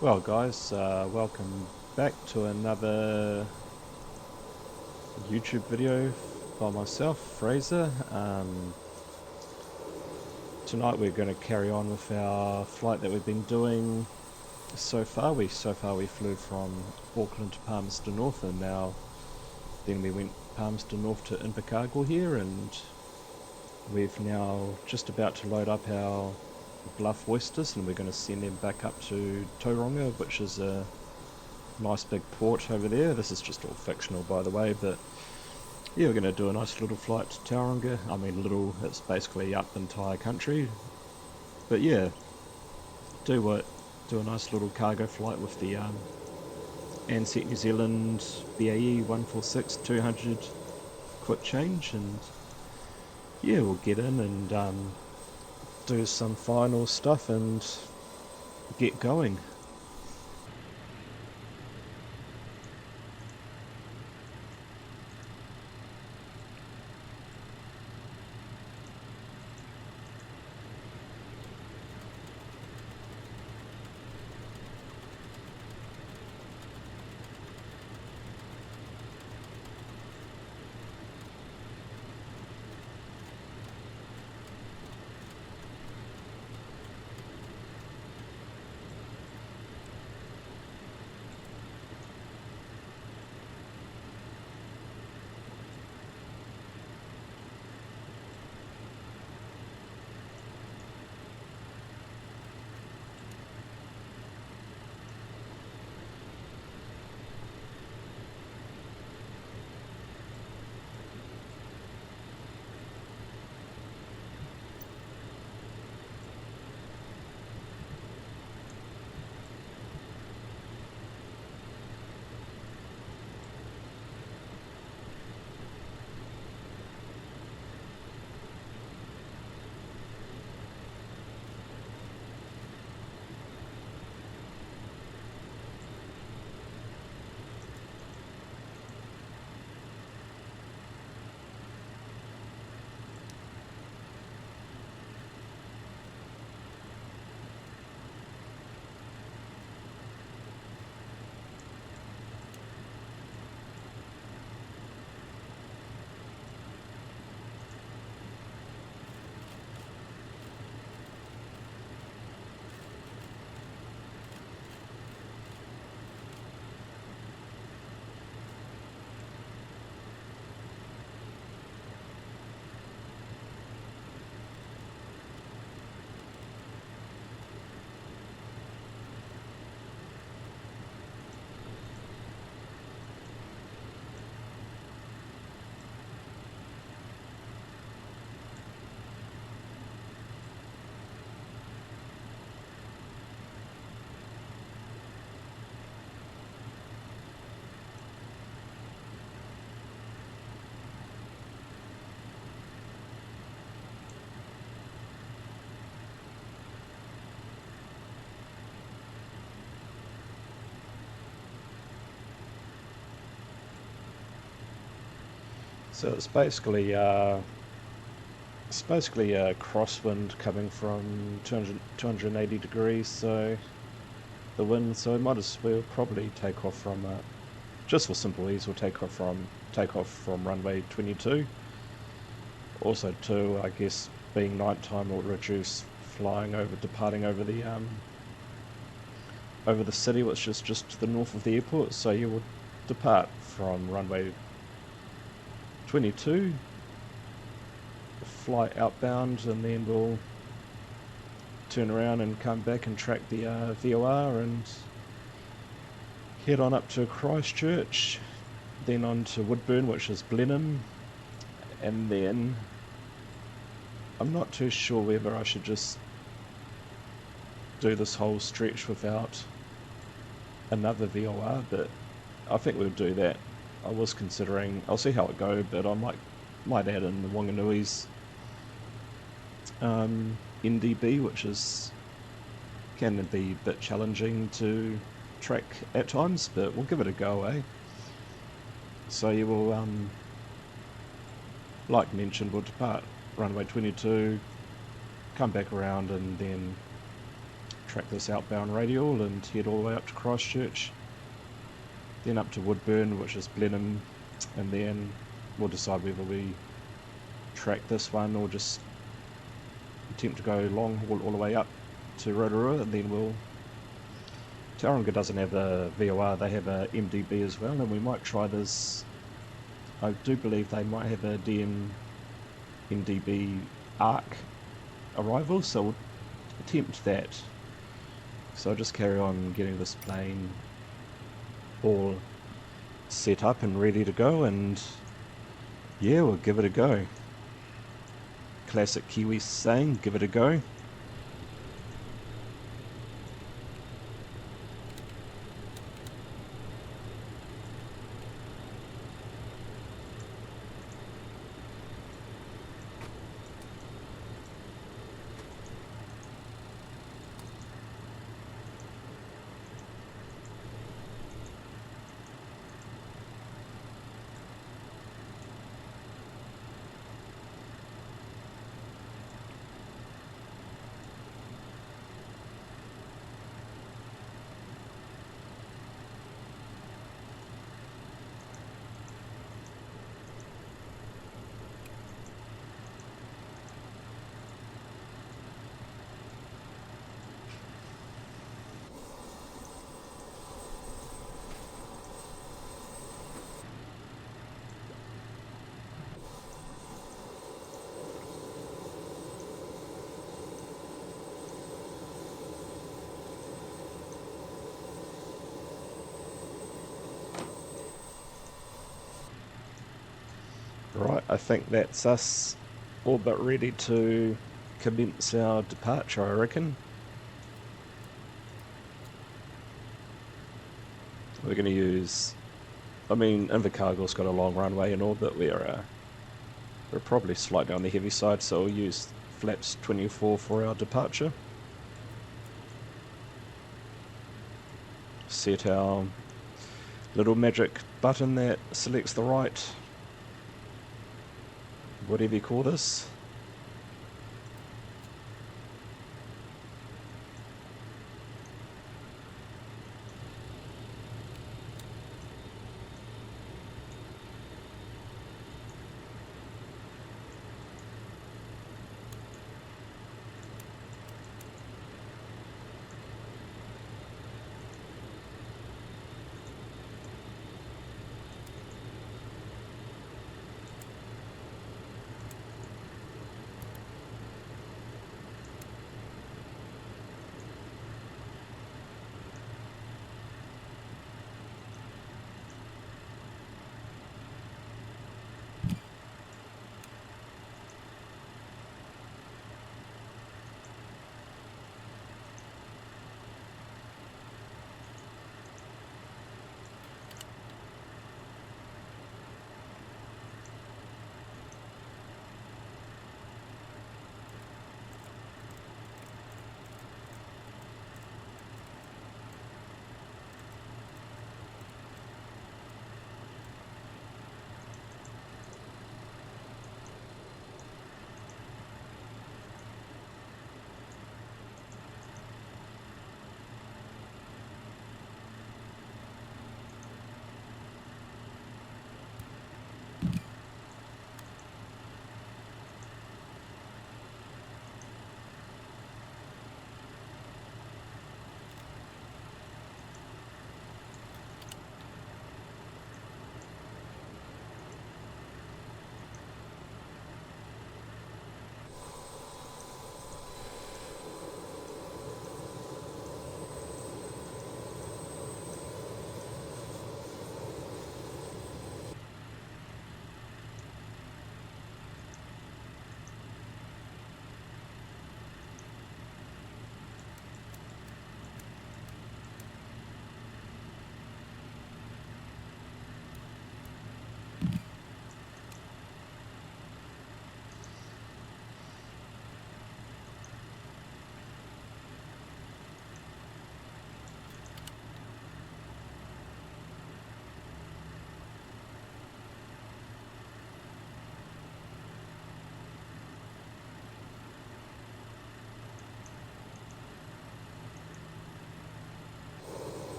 Well guys, welcome back to another YouTube video by myself, Fraser. Tonight we're going to carry on with our flight that we've been doing so far. We flew from Auckland to Palmerston North, and then we went Palmerston North to Invercargill here, and we've now just about to load up our Bluff oysters, and we're going to send them back up to Tauranga, which is a nice big port over there. This is just all fictional, by the way, but yeah, we're going to do a nice little flight to Tauranga. I mean little, it's basically up entire country, but yeah, do a nice little cargo flight with the Ansett New Zealand Bae146 200 quick change, and yeah, we'll get in and do some final stuff and get going. So it's basically a crosswind coming from 280 degrees, so the wind, so might as well probably take off from just for simple ease, we'll take off from runway 22. Also too, I guess being nighttime will reduce departing over the city, which is just to the north of the airport. So you will depart from runway 22, fly outbound, and then we'll turn around and come back and track the VOR and head on up to Christchurch, then on to Woodburn, which is Blenheim, and then I'm not too sure whether I should just do this whole stretch without another VOR, but I think we'll do that. I was considering, I'll see how it goes, but I might add in the Wanganui's NDB, which can be a bit challenging to track at times, but we'll give it a go, eh? So you will, like mentioned, we'll depart runway 22, come back around, and then track this outbound radial and head all the way up to Christchurch, then up to Woodburn, which is Blenheim, and then we'll decide whether we track this one or just attempt to go long haul all the way up to Rotorua, and then we'll... Tauranga doesn't have a VOR, they have a MDB as well, and we might try this. I do believe they might have a MDB ARC arrival, so we'll attempt that. So I'll just carry on getting this plane all set up and ready to go, and yeah, we'll give it a go. Classic Kiwi saying, give it a go. Right, I think that's us all but ready to commence our departure, I reckon. We're going to use... I mean, Invercargill's got a long runway and all, but we're probably slightly on the heavy side, so we'll use flaps 24 for our departure. Set our little magic button that selects the right, whatever you call this.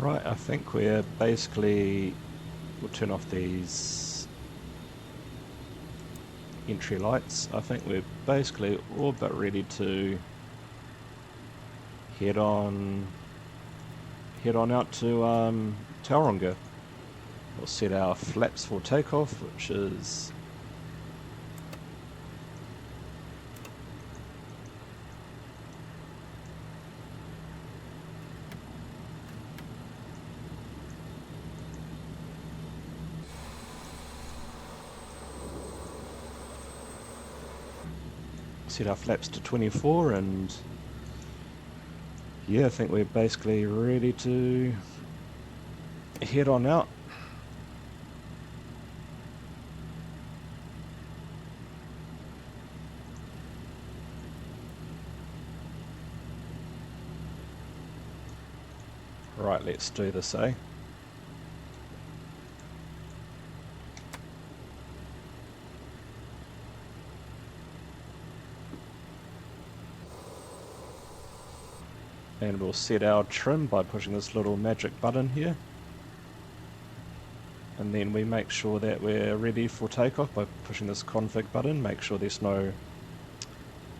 Right, I think we're basically, we'll turn off these entry lights. I think we're basically all but ready to head on out to Tauranga. We'll set our flaps for takeoff, which is set our flaps to 24, and yeah, I think we're basically ready to head on out. Right, let's do this, eh? And we'll set our trim by pushing this little magic button here. And then we make sure that we're ready for takeoff by pushing this config button. Make sure there's no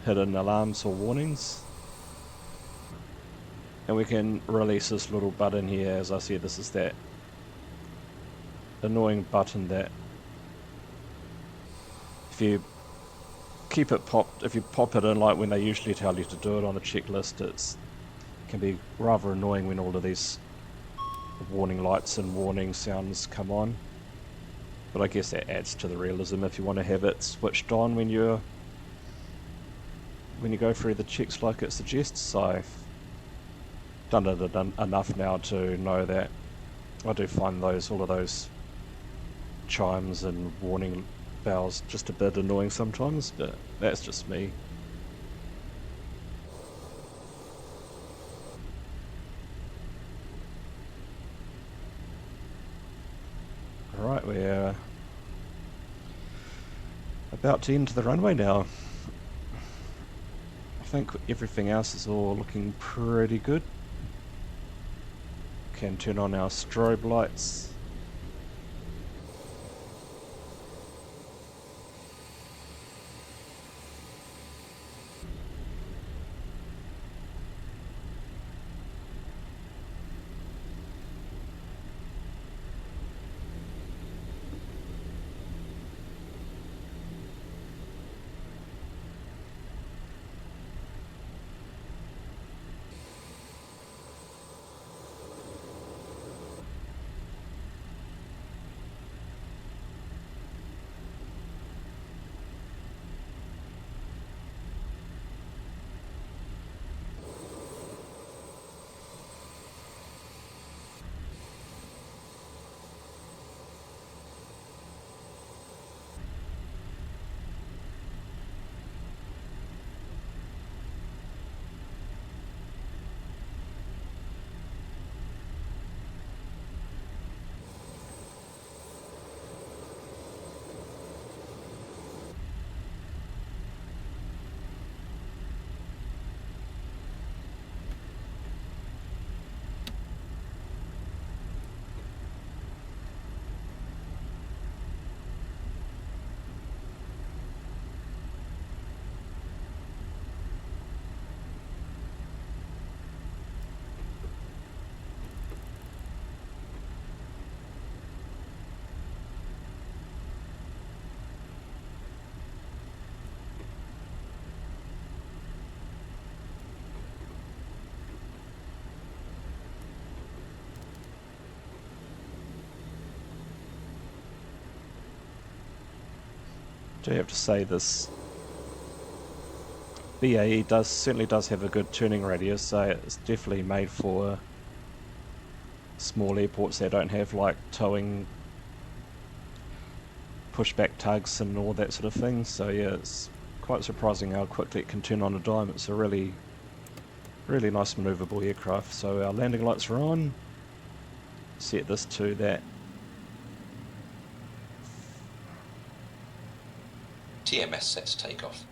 hidden alarms or warnings. And we can release this little button here. As I said, this is that annoying button that if you keep it popped, if you pop it in like when they usually tell you to do it on a checklist, it can be rather annoying when all of these warning lights and warning sounds come on. But I guess that adds to the realism if you want to have it switched on when you go through the checks like it suggests. I've done it enough now to know that I do find all of those chimes and warning bells just a bit annoying sometimes, but that's just me. Alright, we're about to enter the runway now. I think everything else is all looking pretty good. Can turn on our strobe lights. Do have to say this BAE certainly does have a good turning radius, so it's definitely made for small airports that don't have like towing pushback tugs and all that sort of thing. So yeah, it's quite surprising how quickly it can turn on a dime. It's a really nice manoeuvrable aircraft. So our landing lights are on. Set this to that TMS set to take off.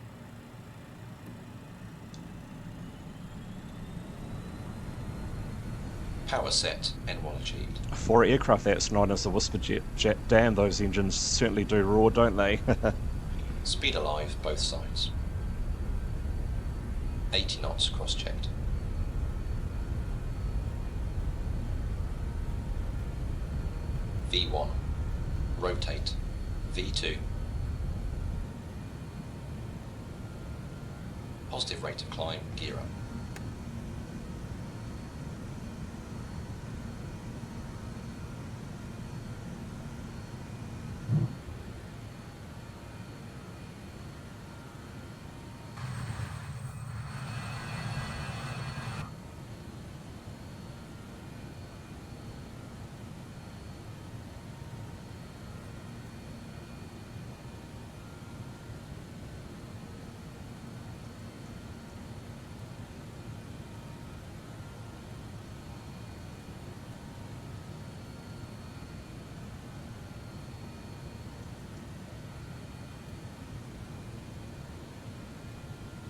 Power set N1 achieved. For aircraft that's known as the whisper jet dam, those engines certainly do roar, don't they? Speed alive, both sides. 80 knots cross-checked. V1. Rotate. V2. Positive rate of climb, gear up.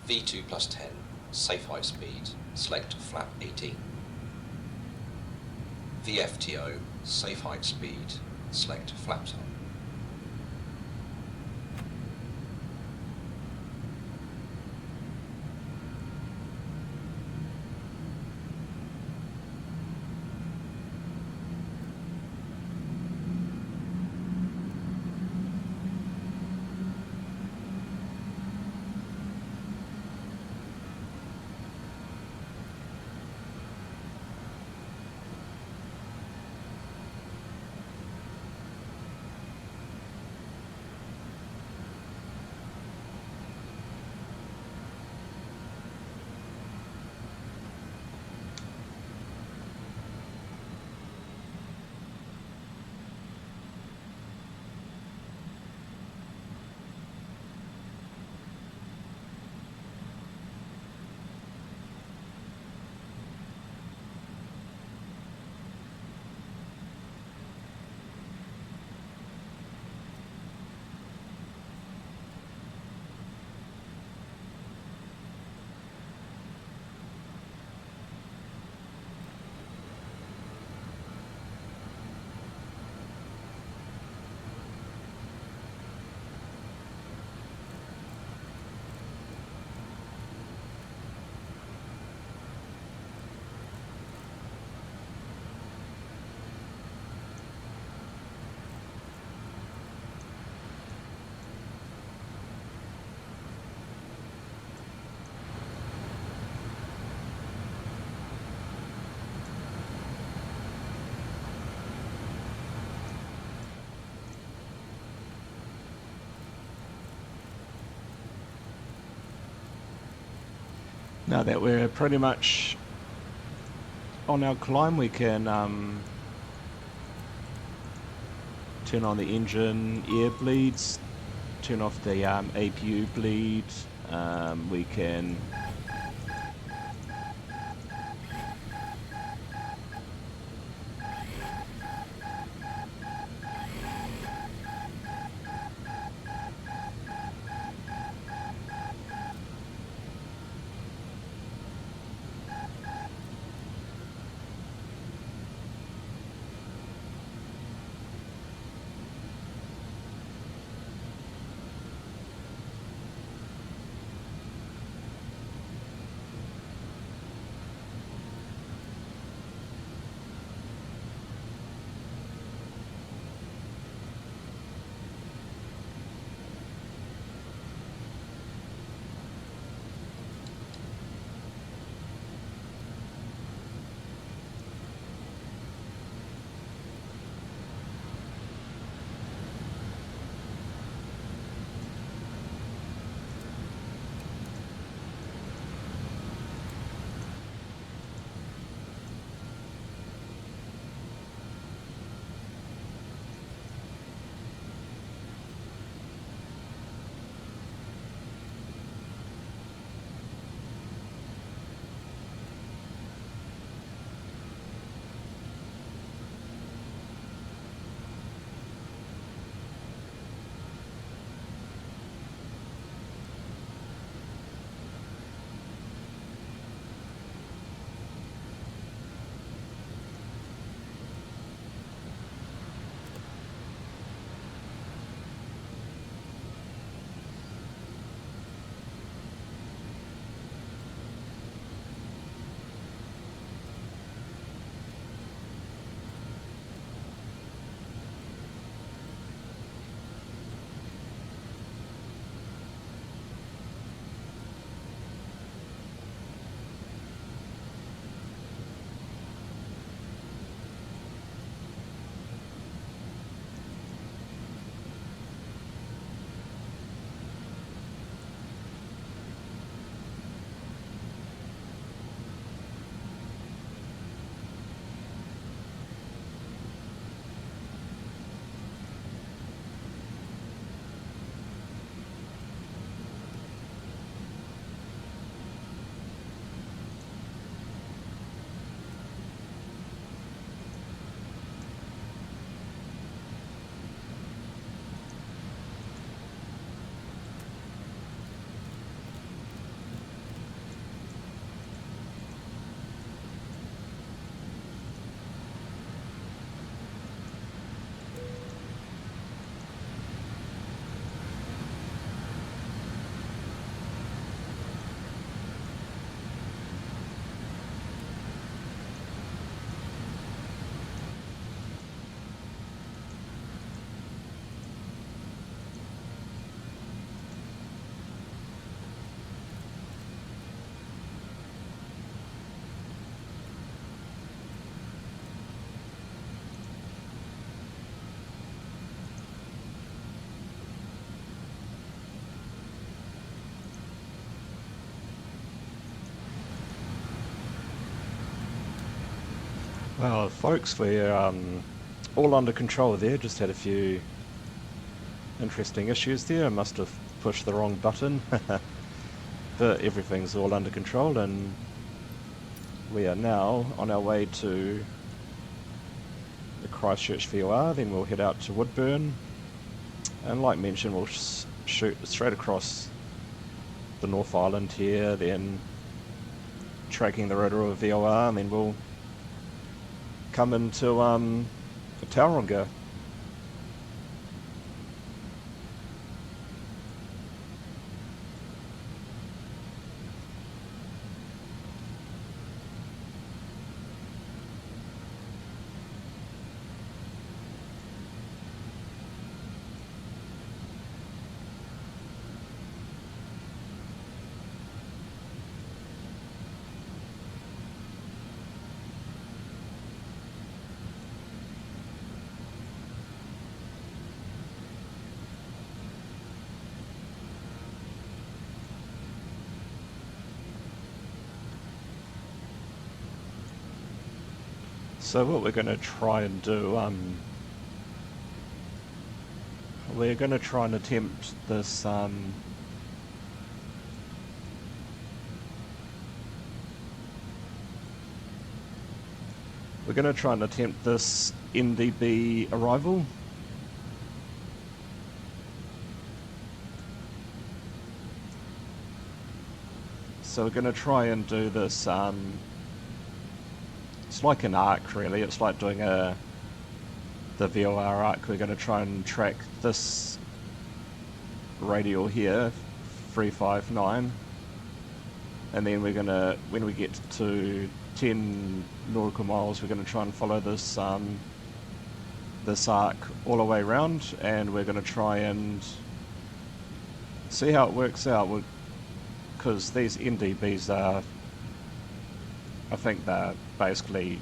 V2 plus 10, safe height speed, select flap 18. VFTO, safe height speed, select flaps on. Now that we're pretty much on our climb, we can turn on the engine air bleeds, turn off the APU bleed, we can Well, folks, we're all under control there. Just had a few interesting issues there. I must have pushed the wrong button. But everything's all under control, and we are now on our way to the Christchurch VOR. Then we'll head out to Woodburn, and like mentioned, we'll shoot straight across the North Island here, then tracking the Rotorua VOR, and then we'll come into Tauranga. So what we're going to try and do, we're going to try and attempt this we're going to try and attempt this NDB arrival. So we're going to try and do this, it's like an arc really, it's like doing the VOR arc. We're going to try and track this radial here, 359, and then we're going to, when we get to 10 nautical miles, we're going to try and follow this this arc all the way around, and we're going to try and see how it works out, because these NDBs are, I think they're basically,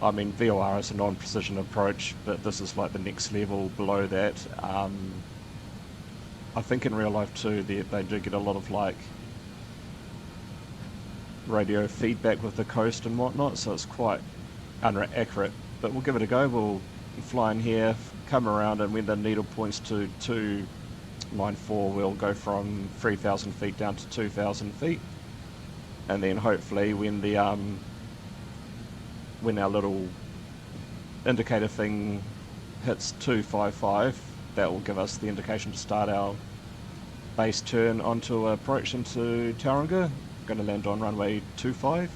I mean, VOR is a non-precision approach, but this is like the next level below that. I think in real life too, they do get a lot of like radio feedback with the coast and whatnot, so it's quite accurate. But we'll give it a go. We'll fly in here, come around, and when the needle points to 294, we'll go from 3,000 feet down to 2,000 feet. And then hopefully when the when our little indicator thing hits 255, that will give us the indication to start our base turn onto approach into Tauranga. Going to land on runway 25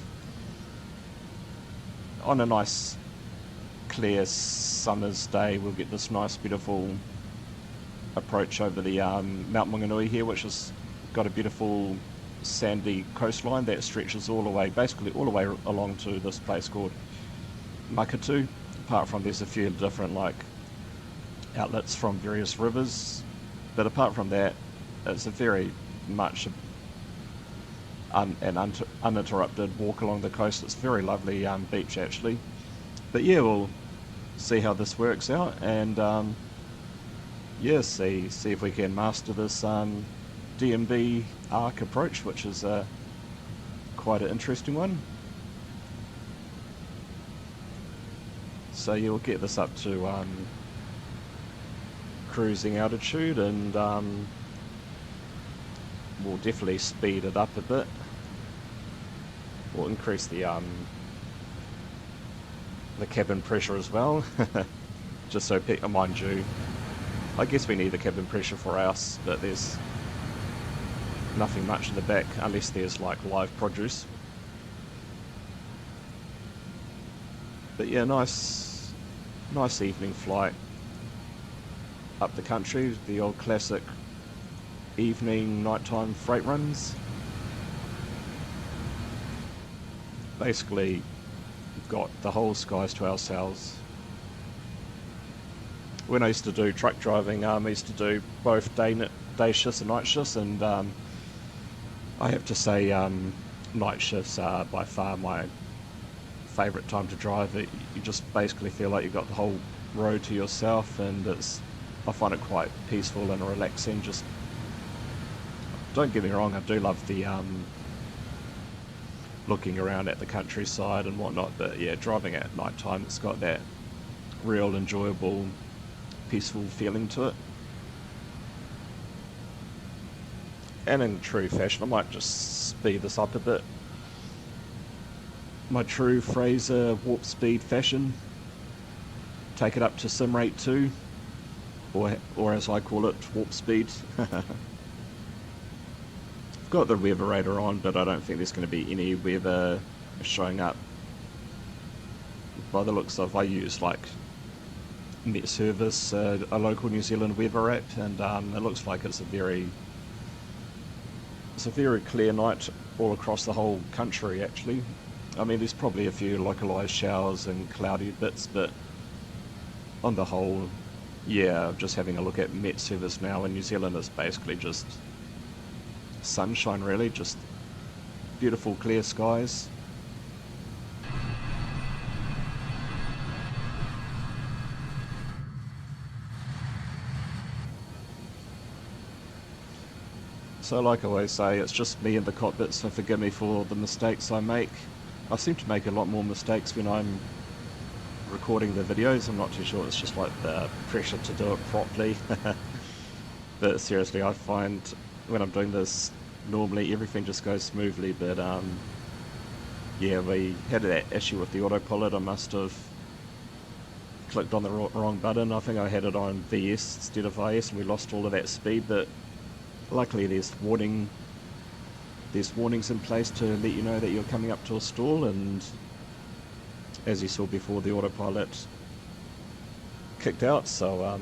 on a nice clear summer's day. We'll get this nice beautiful approach over the Mount Maunganui here, which has got a beautiful sandy coastline that stretches all the way, basically all the way along to this place called Makatu. Apart from there's a few different like outlets from various rivers, but apart from that, it's a very much an uninterrupted walk along the coast. It's a very lovely beach actually. But yeah, we'll see how this works out, and yeah, see if we can master this DMB arc approach, which is quite an interesting one. So you'll get this up to cruising altitude, and we'll definitely speed it up a bit. We'll increase the cabin pressure as well, just so mind you, I guess we need the cabin pressure for us, but there's nothing much in the back unless there's like live produce. But yeah, nice evening flight up the country, the old classic evening nighttime freight runs. Basically got the whole skies to ourselves. When I used to do truck driving, I used to do both day shifts and night shifts, and I have to say night shifts are by far my favourite time to drive. You just basically feel like you've got the whole road to yourself, and I find it quite peaceful and relaxing. Just don't get me wrong, I do love the looking around at the countryside and whatnot. But yeah, driving at night time, it's got that real enjoyable, peaceful feeling to it. And in true fashion, I might just speed this up a bit. My true Fraser warp speed fashion. Take it up to sim rate 2, or as I call it, warp speed. I've got the weather radar on, but I don't think there's going to be any weather showing up. By the looks of, I use like Met Service, a local New Zealand weather app, and it looks like it's a very clear night all across the whole country actually. I mean, there's probably a few localised showers and cloudy bits, but on the whole, yeah, just having a look at Met Service now in New Zealand is basically just sunshine really, just beautiful clear skies. So like I always say, it's just me in the cockpit, so forgive me for the mistakes I make. I seem to make a lot more mistakes when I'm recording the videos. I'm not too sure, it's just like the pressure to do it properly. But seriously, I find when I'm doing this, normally everything just goes smoothly, but yeah, we had that issue with the autopilot. I must have clicked on the wrong button. I think I had it on VS instead of IS, and we lost all of that speed, but luckily there's warnings in place to let you know that you're coming up to a stall, and as you saw before, the autopilot kicked out, so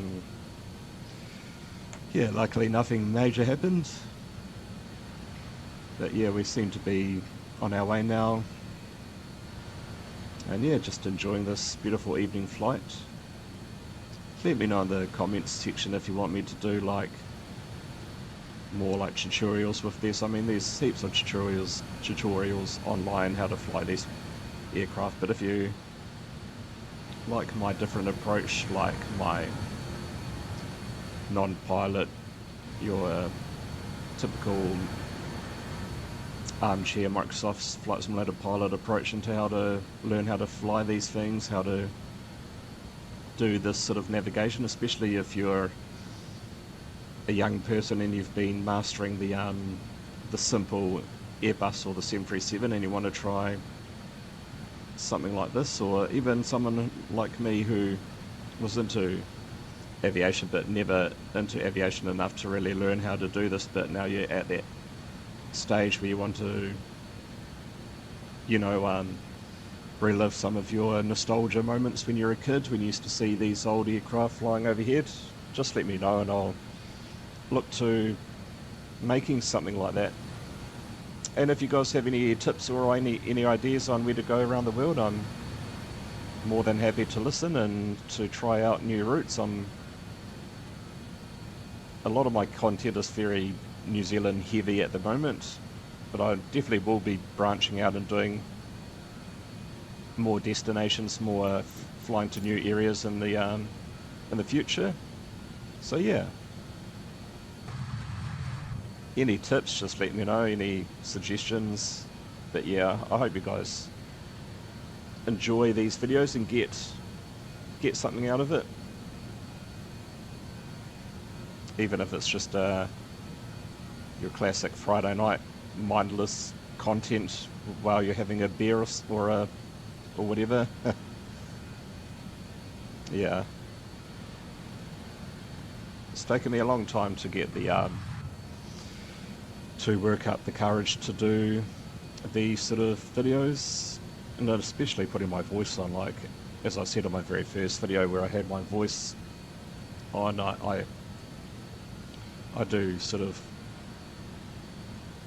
yeah, luckily nothing major happened. But yeah, we seem to be on our way now, and yeah, just enjoying this beautiful evening flight. Let me know in the comments section if you want me to do like more like tutorials with this. I mean, there's heaps of tutorials online how to fly these aircraft, but if you like my different approach, like my non-pilot, your typical armchair Microsoft's Flight Simulator pilot approach into how to learn how to fly these things, how to do this sort of navigation, especially if you're a young person and you've been mastering the simple Airbus or the 737 and you want to try something like this, or even someone like me who was into aviation but never into aviation enough to really learn how to do this, but now you're at that stage where you want to, you know, relive some of your nostalgia moments when you're a kid, when you used to see these old aircraft flying overhead. Just let me know and I'll look to making something like that. And if you guys have any tips or any ideas on where to go around the world, I'm more than happy to listen and to try out new routes. A lot of my content is very New Zealand heavy at the moment, but I definitely will be branching out and doing more destinations, more flying to new areas in the future. So yeah, any tips, just let me know, any suggestions. But yeah, I hope you guys enjoy these videos and get something out of it, even if it's just your classic Friday night mindless content while you're having a beer or whatever. Yeah, it's taken me a long time to get the to work up the courage to do these sort of videos, and especially putting my voice on. Like as I said on my very first video where I had my voice on, I do sort of,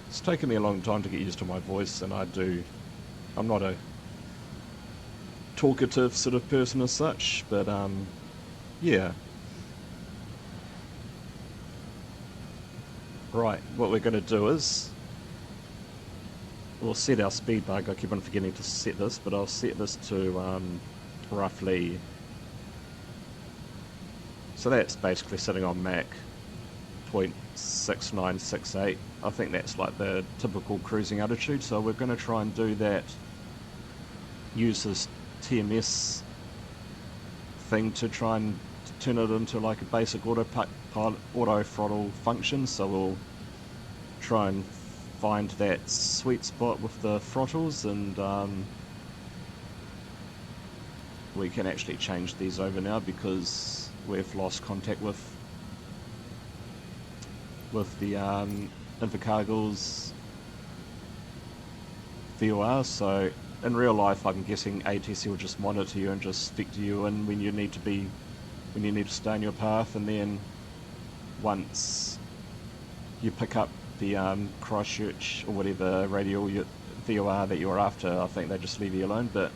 it's taken me a long time to get used to my voice, and I'm not a talkative sort of person as such, but yeah. Right, what we're going to do is we'll set our speed bug. I keep on forgetting to set this, but I'll set this to roughly, so that's basically sitting on Mac. 0.6968. I think that's like the typical cruising altitude, so we're going to try and do that, use this TMS thing to try and turn it into like a basic auto throttle function. So we'll try and find that sweet spot with the throttles, and we can actually change these over now because we've lost contact with the Invercargill's VOR. So in real life, I'm guessing ATC will just monitor you and just speak to you and when you need to stay on your path, and then once you pick up the Christchurch or whatever radial VOR that you're after, I think they just leave you alone. But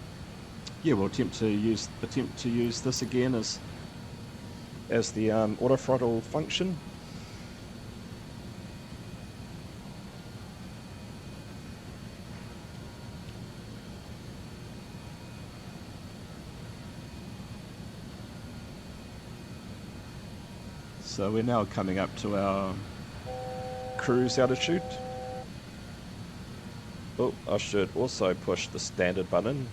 yeah, we'll attempt to use this again as the auto throttle function. So we're now coming up to our cruise altitude. Oh, I should also push the standard button.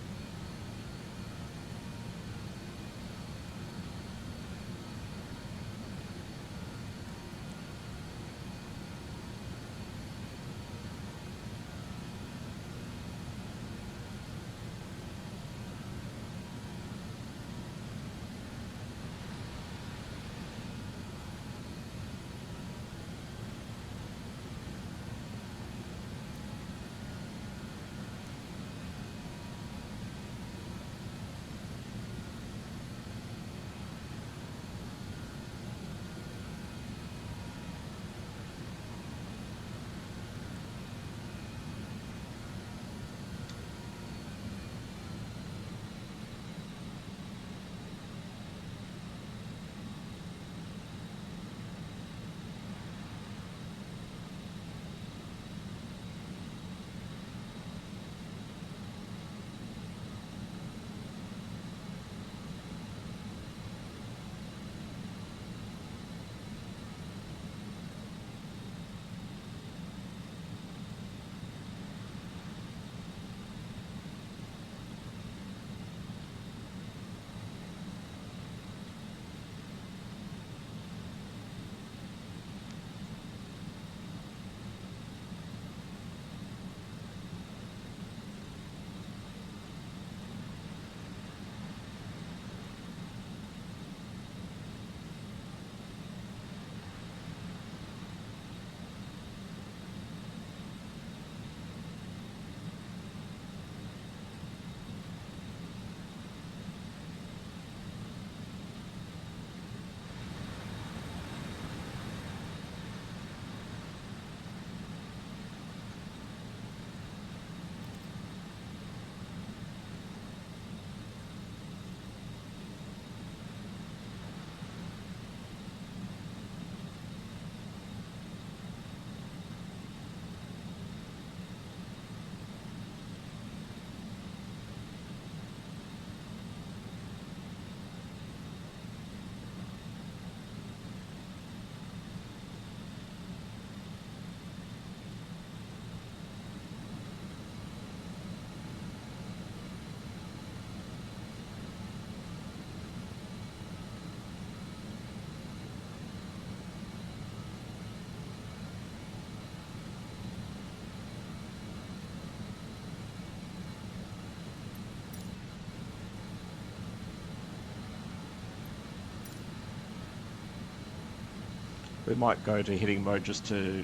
We might go to heading mode just to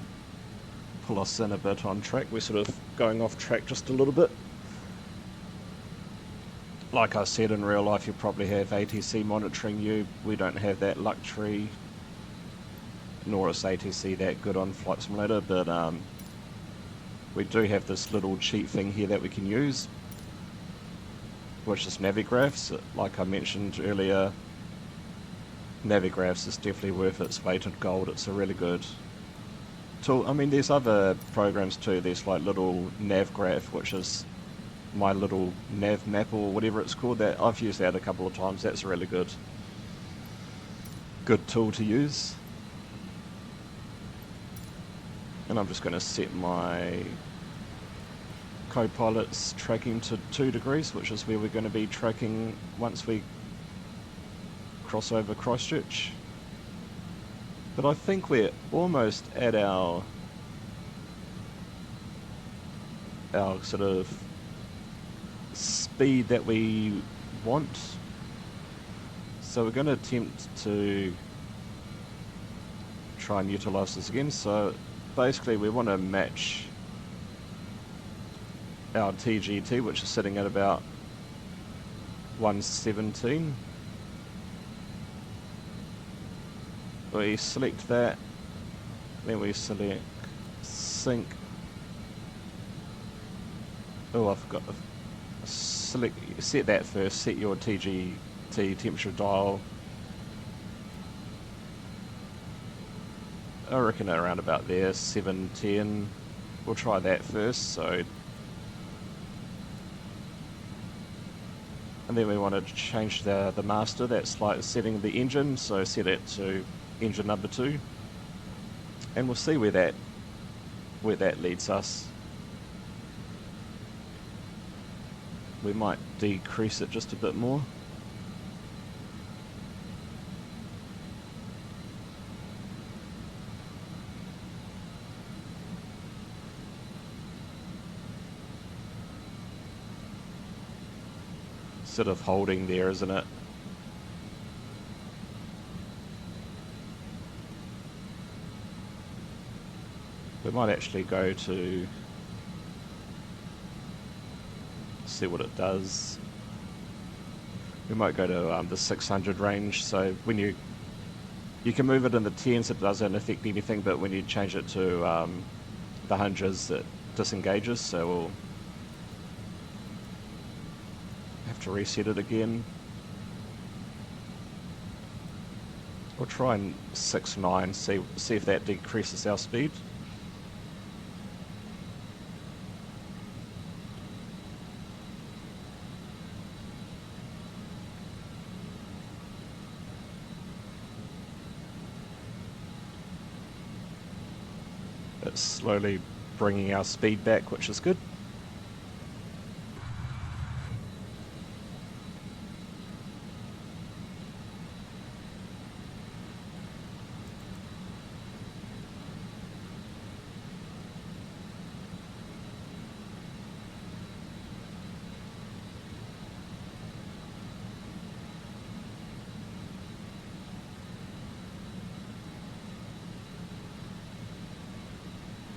pull us in a bit on track. We're sort of going off track just a little bit. Like I said, in real life you'll probably have ATC monitoring you. We don't have that luxury, nor is ATC that good on Flight Simulator, but we do have this little cheat thing here that we can use, which is Navigraphs. Like I mentioned earlier, Navigraphs is definitely worth its weight in gold. It's a really good tool. I mean, there's other programs too. There's like little Navgraph, which is my little nav map or whatever it's called. That I've used that a couple of times. That's a really good tool to use. And I'm just going to set my co-pilot's tracking to 2 degrees, which is where we're going to be tracking once we cross over Christchurch. But I think we're almost at our sort of speed that we want. So we're going to attempt to try and utilise this again. So basically we want to match our TGT, which is sitting at about 117. We select that, then we select sync. Oh, I forgot. Set that first. Set your TGT temperature dial. I reckon around about there, 710. We'll try that first. So, and then we want to change the master. That's like setting the engine. So set it to engine number 2, and we'll see where that leads us. We might decrease it just a bit more. Sort of holding there, isn't it? We might actually go to see what it does. We might go to the 600 range. So when you can move it in the 10s, it doesn't affect anything, but when you change it to the 100s, it disengages. So we'll have to reset it again. We'll try and 6.9, see if that decreases our speed. It's slowly bringing our speed back, which is good.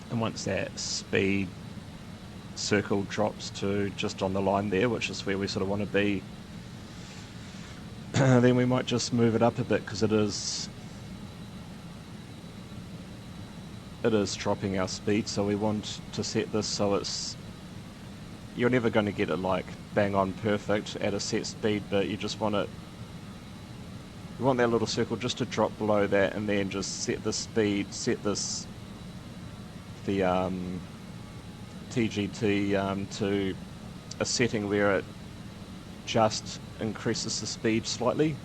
And once that speed circle drops to just on the line there, which is where we sort of want to be, then we might just move it up a bit, because it is dropping our speed. So we want to set this so you're never going to get it like bang on perfect at a set speed, but you just want it, you want that little circle just to drop below that, and then just set the speed, set the TGT to a setting where it just increases the speed slightly,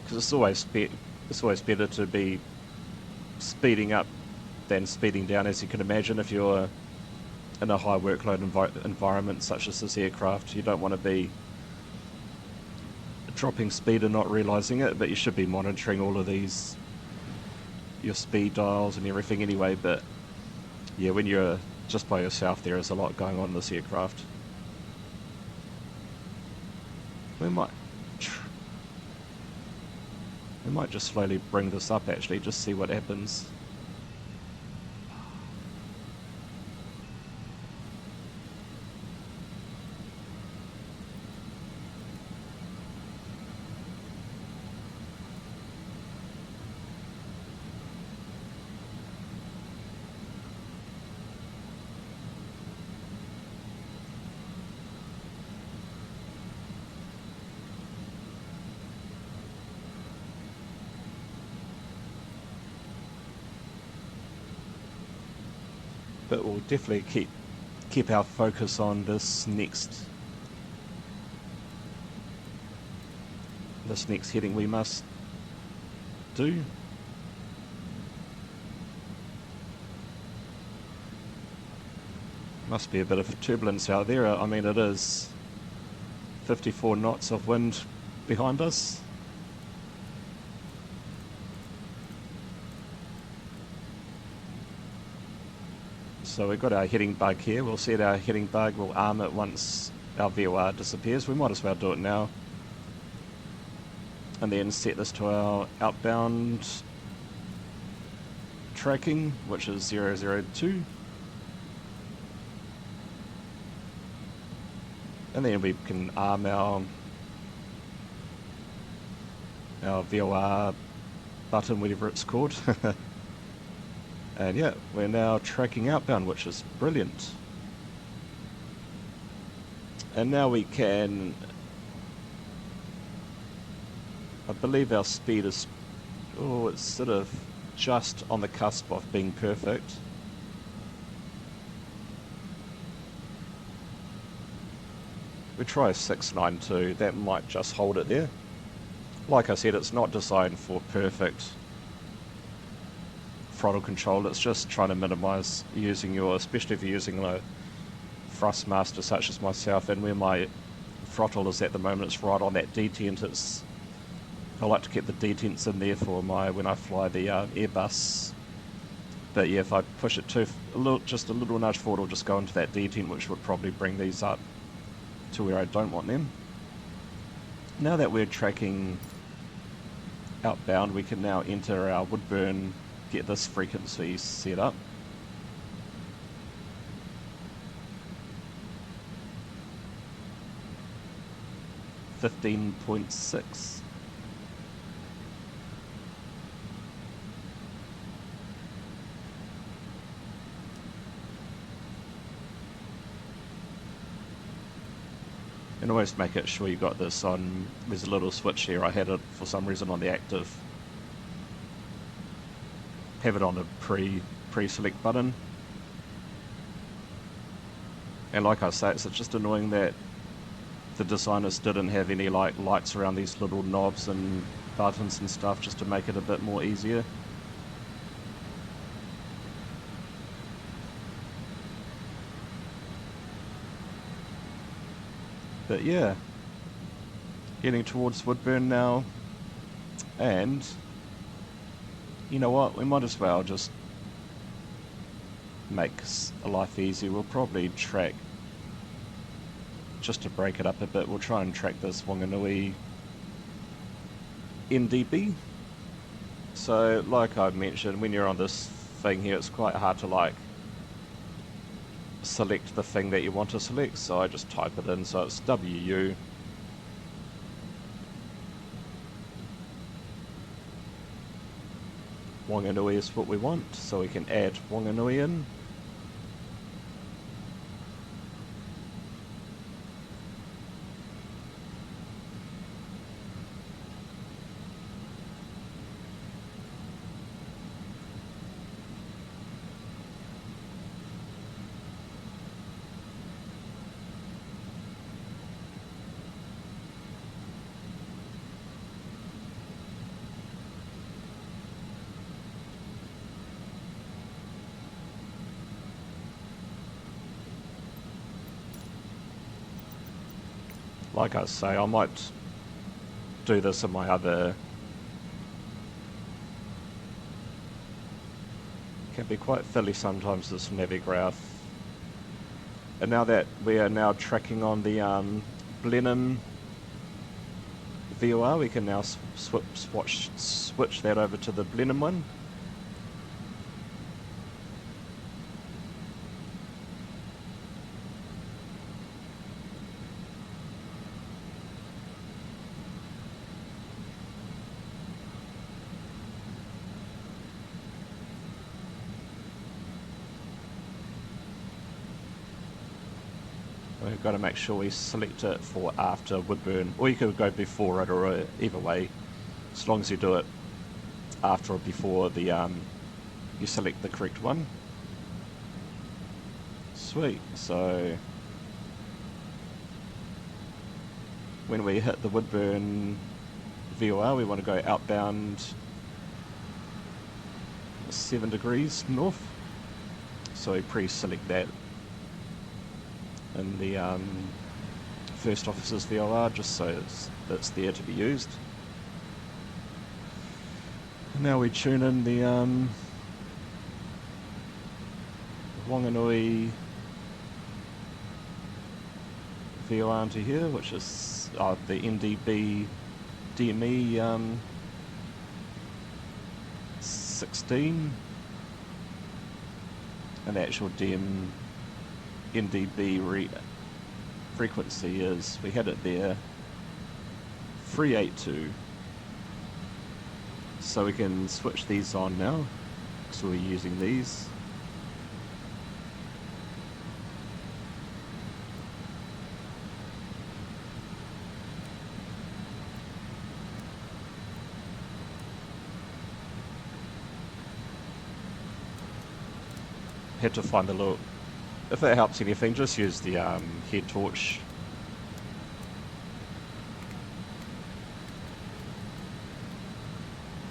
because it's always better to be speeding up than speeding down, as you can imagine. If you're in a high workload environment such as this aircraft, you don't want to be dropping speed and not realizing it, but you should be monitoring all of these, your speed dials and everything anyway. But yeah, when you're just by yourself, there is a lot going on in this aircraft. We might just slowly bring this up, actually, just see what happens. But we'll definitely keep our focus on this next heading we must do. Must be a bit of turbulence out there. I mean, it is 54 knots of wind behind us. So we've got our heading bug here. We'll set our heading bug, we'll arm it once our VOR disappears. We might as well do it now. And then set this to our outbound tracking, which is 002. And then we can arm our VOR button, whatever it's called. And yeah, we're now tracking outbound, which is brilliant. And now we can, I believe our speed is, oh, it's sort of just on the cusp of being perfect. We try 692, that might just hold it there. Like I said, it's not designed for perfect throttle control, it's just trying to minimize using your, especially if you're using a thrustmaster such as myself, and where my throttle is at the moment, it's right on that detent. It's, I like to keep the detents in there for my, when I fly the Airbus. But yeah, if I push it too, just a little nudge forward, it'll just go into that detent, which would probably bring these up to where I don't want them. Now that we're tracking outbound, we can now enter our Woodburn, get this frequency set up. .6. And always make it sure you got this on, there's a little switch here, I had it for some reason on the active. Have it on a pre-select button. And like I say, it's just annoying that the designers didn't have any like lights around these little knobs and buttons and stuff, just to make it a bit more easier. But yeah, heading towards Woodburn now, and you know what, we might as well just make a life easy. We'll probably track, just to break it up a bit, we'll try and track this Wanganui NDB. So like I mentioned, when you're on this thing here, it's quite hard to like select the thing that you want to select, so I just type it in, so it's WU. Wanganui is what we want, so we can add Wanganui in. Like I say, I might do this in my other, can be quite fiddly sometimes, this Navigraph. And now that we are now tracking on the Blenheim VOR, we can now switch that over to the Blenheim one. We've got to make sure we select it for after Woodburn, or you could go before it, or either way, as long as you do it after or before the you select the correct one. Sweet. So when we hit the Woodburn VOR, we want to go outbound 7 degrees north, so we pre-select that. in the first officer's VOR, just so it's there to be used. And now we tune in the Wanganui VOR into here, which is the NDB DME 16, and the actual NDB frequency is, we had it there, 382. So we can switch these on now, so we're using these. Had to find the little, if that helps anything, just use the head torch.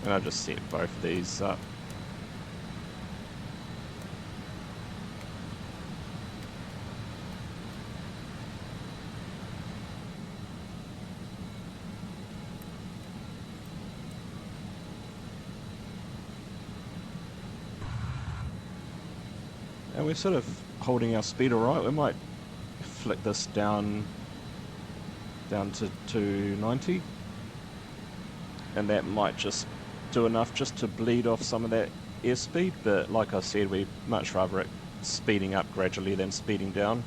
And I'll just set both of these up. And we're sort of holding our speed alright. We might flick this down to 290, and that might just do enough just to bleed off some of that airspeed, but like I said, we'd much rather it speeding up gradually than speeding down.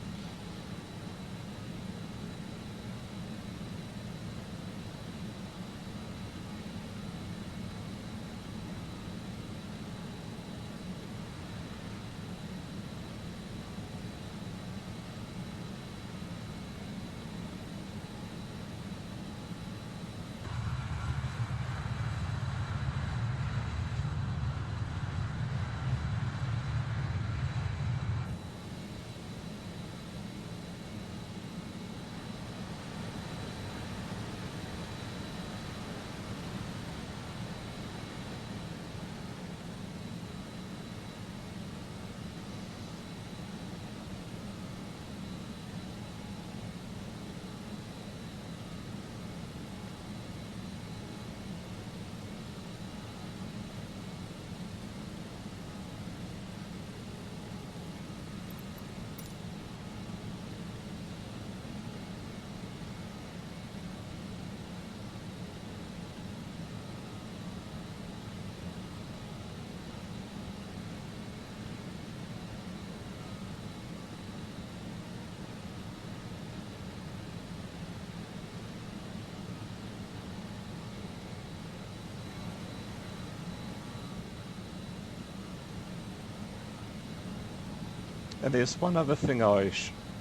And there's one other thing I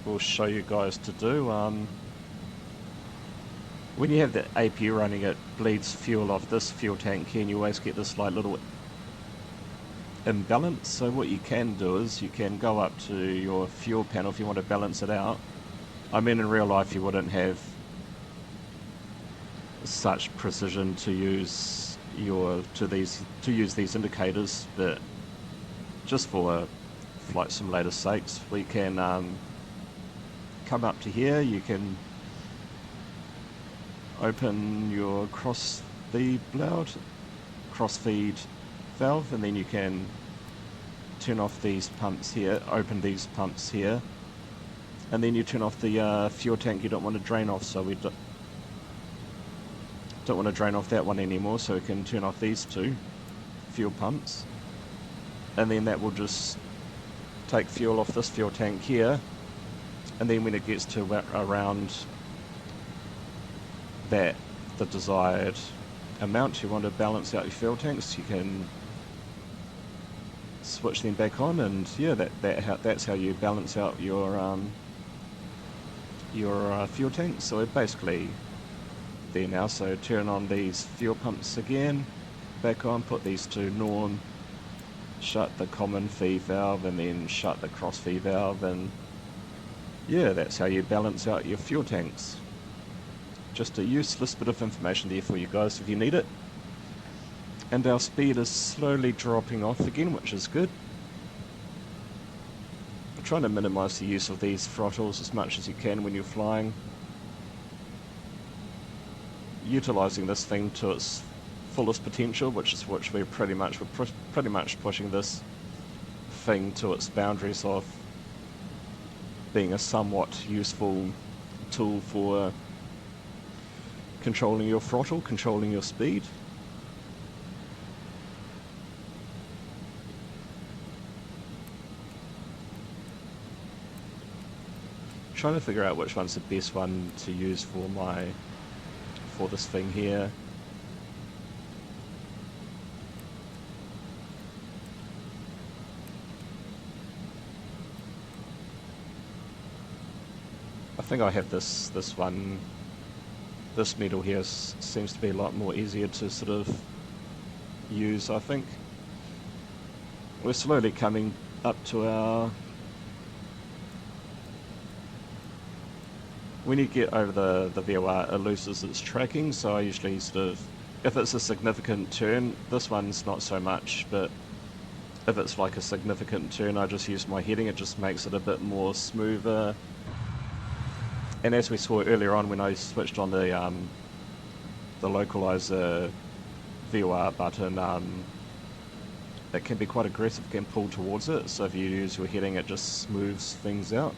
will show you guys to do. When you have the APU running, it bleeds fuel off this fuel tank here, and you always get this like little imbalance. So what you can do is you can go up to your fuel panel if you want to balance it out. I mean, in real life you wouldn't have such precision to use these indicators, but just for flight simulator sakes, we can come up to here. You can open your cross-feed valve, and then you can turn off these pumps here, open these pumps here, and then you turn off the fuel tank you don't want to drain off. So we don't want to drain off that one anymore, so we can turn off these two fuel pumps, and then that will just take fuel off this fuel tank here. And then when it gets to around the desired amount you want to balance out your fuel tanks, you can switch them back on, and yeah, that's how you balance out your fuel tanks. So we're basically there now. So turn on these fuel pumps again, back on, put these to norm, shut the common feed valve, and then shut the cross feed valve, and yeah, that's how you balance out your fuel tanks. Just a useless bit of information there for you guys if you need it. And our speed is slowly dropping off again, which is good. I'll trying to minimise the use of these throttles as much as you can when you're flying. Utilising this thing to its fullest potential, which we're pretty much pushing this thing to its boundaries of being a somewhat useful tool for controlling your throttle, controlling your speed. Trying to figure out which one's the best one to use for this thing here. I think I have this one. This metal here seems to be a lot more easier to sort of use, I think. We're slowly coming up to our... When you get over the VOR, it loses its tracking, so I usually sort of... If it's a significant turn, this one's not so much, but if it's like a significant turn, I just use my heading. It just makes it a bit more smoother. And as we saw earlier on when I switched on the localizer VOR button, it can be quite aggressive, can pull towards it, so if you use your heading it just smooths things out.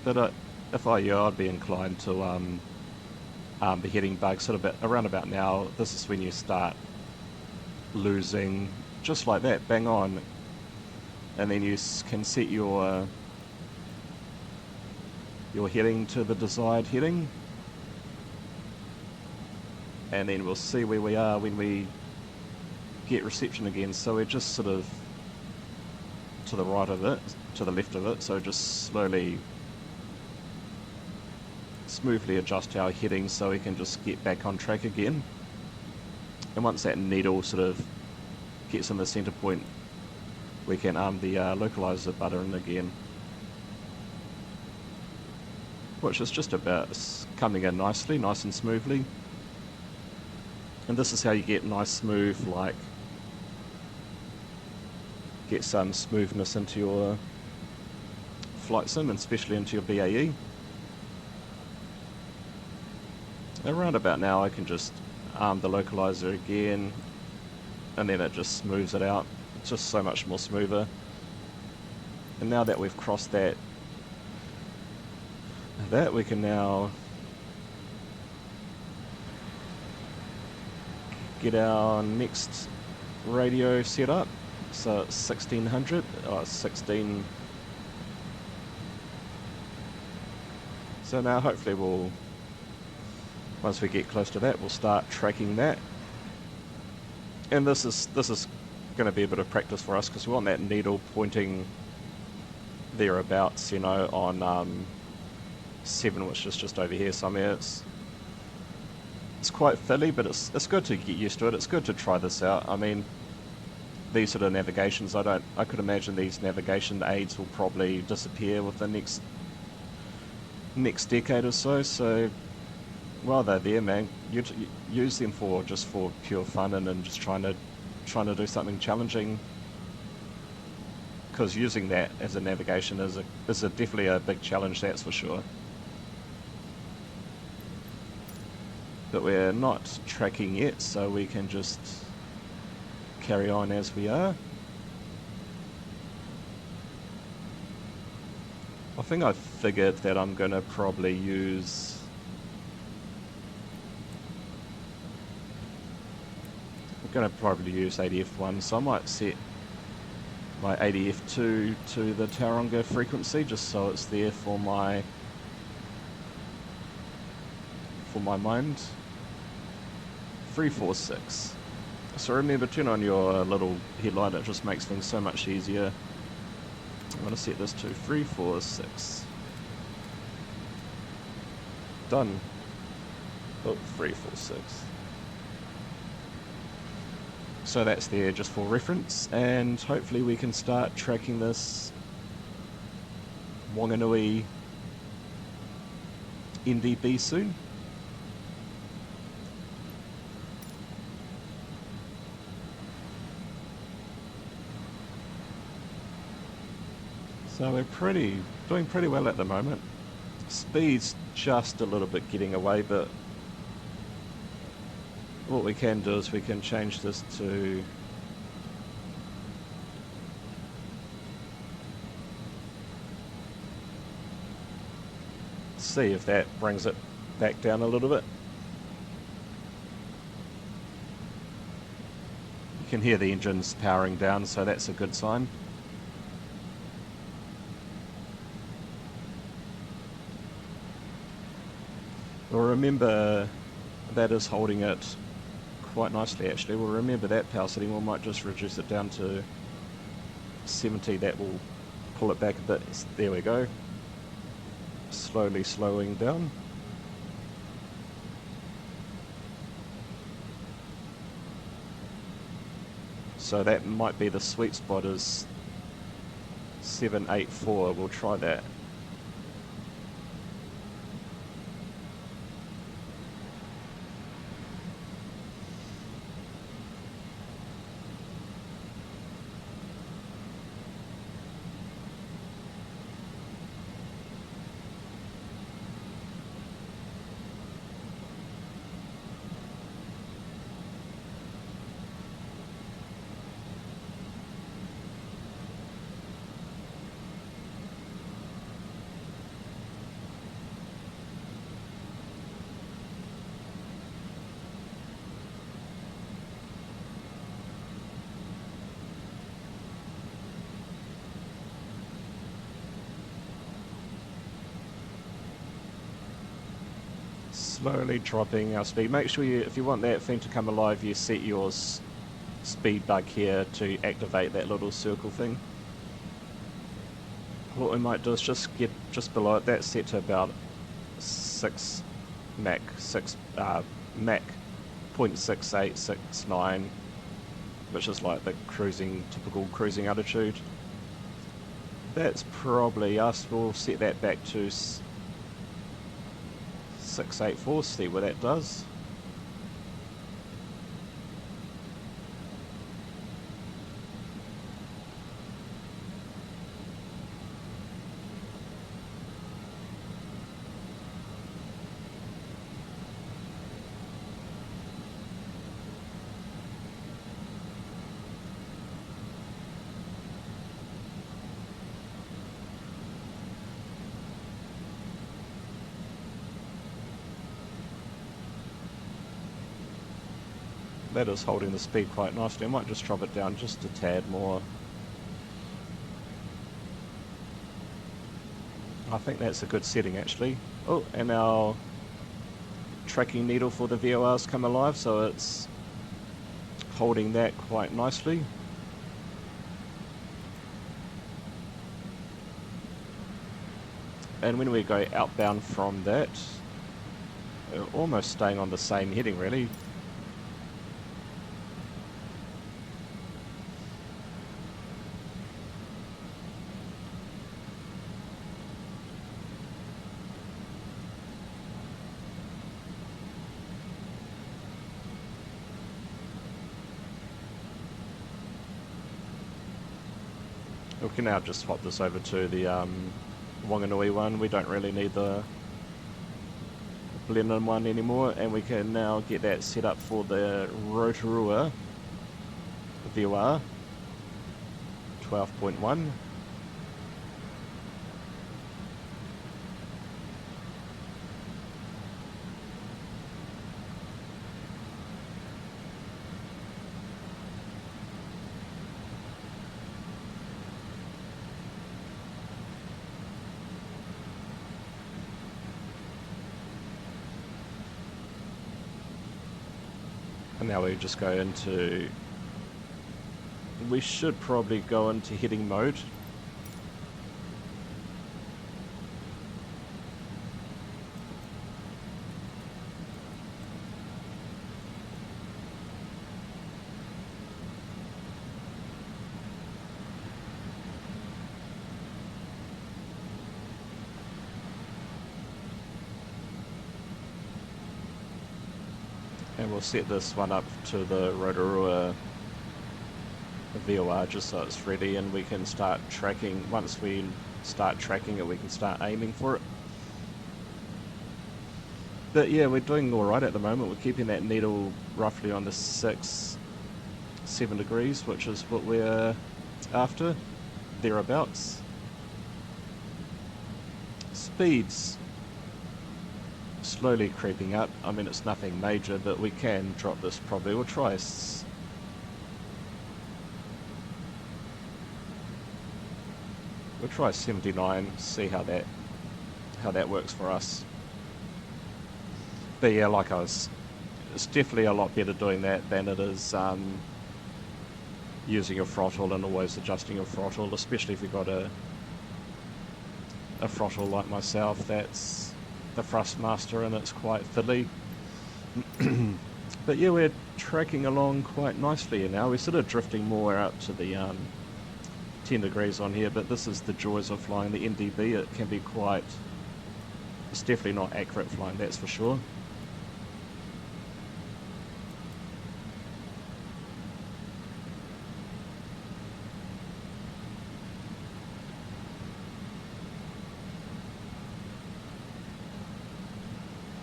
But if I were, I'd be inclined to be heading back sort of around about now. This is when you start losing, just like that, bang on, and then you can set your heading to the desired heading, and then we'll see where we are when we get reception again. So we're just sort of to the right of it, to the left of it, so just smoothly adjust our heading so we can just get back on track again. And once that needle sort of gets in the center point, we can arm the localizer button again, which is just about coming in nicely, nice and smoothly. And this is how you get nice smooth, like get some smoothness into your flight sim, and especially into your BAE. Around about now I can just arm the localizer again, and then it just smooths it out. It's just so much more smoother. And now that we've crossed that we can now get our next radio set up. So it's 1600, 16. So now hopefully once we get close to that, we'll start tracking that. And this is going to be a bit of practice for us, because we want that needle pointing thereabouts, you know, on 7, which is just over here somewhere. It's quite fiddly, but it's good to get used to it. It's good to try this out. I mean, these sort of navigations, I could imagine these navigation aids will probably disappear with the next decade or so. So while they're there, man, you use them just for pure fun and just trying to do something challenging. Because using that as a navigation is definitely a big challenge, that's for sure. But we're not tracking yet, so we can just carry on as we are. I think I figured that I'm going to probably use... going to probably use ADF1, so I might set my ADF2 to the Tauranga frequency, just so it's there for my mind. 346. So remember, turn on your little headlight, it just makes things so much easier. I'm going to set this to 346. Done. Oh, 346. So that's there just for reference, and hopefully we can start tracking this Wanganui NDB soon. So we're doing pretty well at the moment. Speed's just a little bit getting away, but what we can do is we can change this to see if that brings it back down a little bit. You can hear the engines powering down, so that's a good sign. We'll remember that is holding it quite nicely actually. We'll remember that power setting. We might just reduce it down to 70. That will pull it back a bit. There we go. Slowly slowing down. So that might be the sweet spot, is 784. We'll try that. Slowly dropping our speed. Make sure you, if you want that thing to come alive, you set your speed bug here to activate that little circle thing. What we might do is just get just below it. That's set to about 6 Mach 0.6869, which is like the typical cruising altitude. That's probably us. We'll set that back to 684, see what that does. That is holding the speed quite nicely. I might just drop it down just a tad more. I think that's a good setting actually. Oh, and our tracking needle for the VOR's come alive, so it's holding that quite nicely. And when we go outbound from that, we're almost staying on the same heading really. We can now just swap this over to the Wanganui one. We don't really need the Blenheim one anymore, and we can now get that set up for the Rotorua VOR 12.1. And now we just go into, we should probably go into heading mode. And we'll set this one up to the Rotorua VOR just so it's ready and we can start tracking. Once we start tracking it, we can start aiming for it. But yeah, we're doing alright at the moment. We're keeping that needle roughly on the 6-7 degrees, which is what we're after, thereabouts. Speeds slowly creeping up. I mean, it's nothing major, but we can drop this probably. We'll try we'll try 79, see how that works for us. But yeah, it's definitely a lot better doing that than it is using your throttle and always adjusting your throttle, especially if you've got a throttle like myself that's the Thrustmaster and it's quite fiddly. But yeah, we're tracking along quite nicely now. We're sort of drifting more out to the 10 degrees on here, but this is the joys of flying the NDB. It can be it's definitely not accurate flying, that's for sure.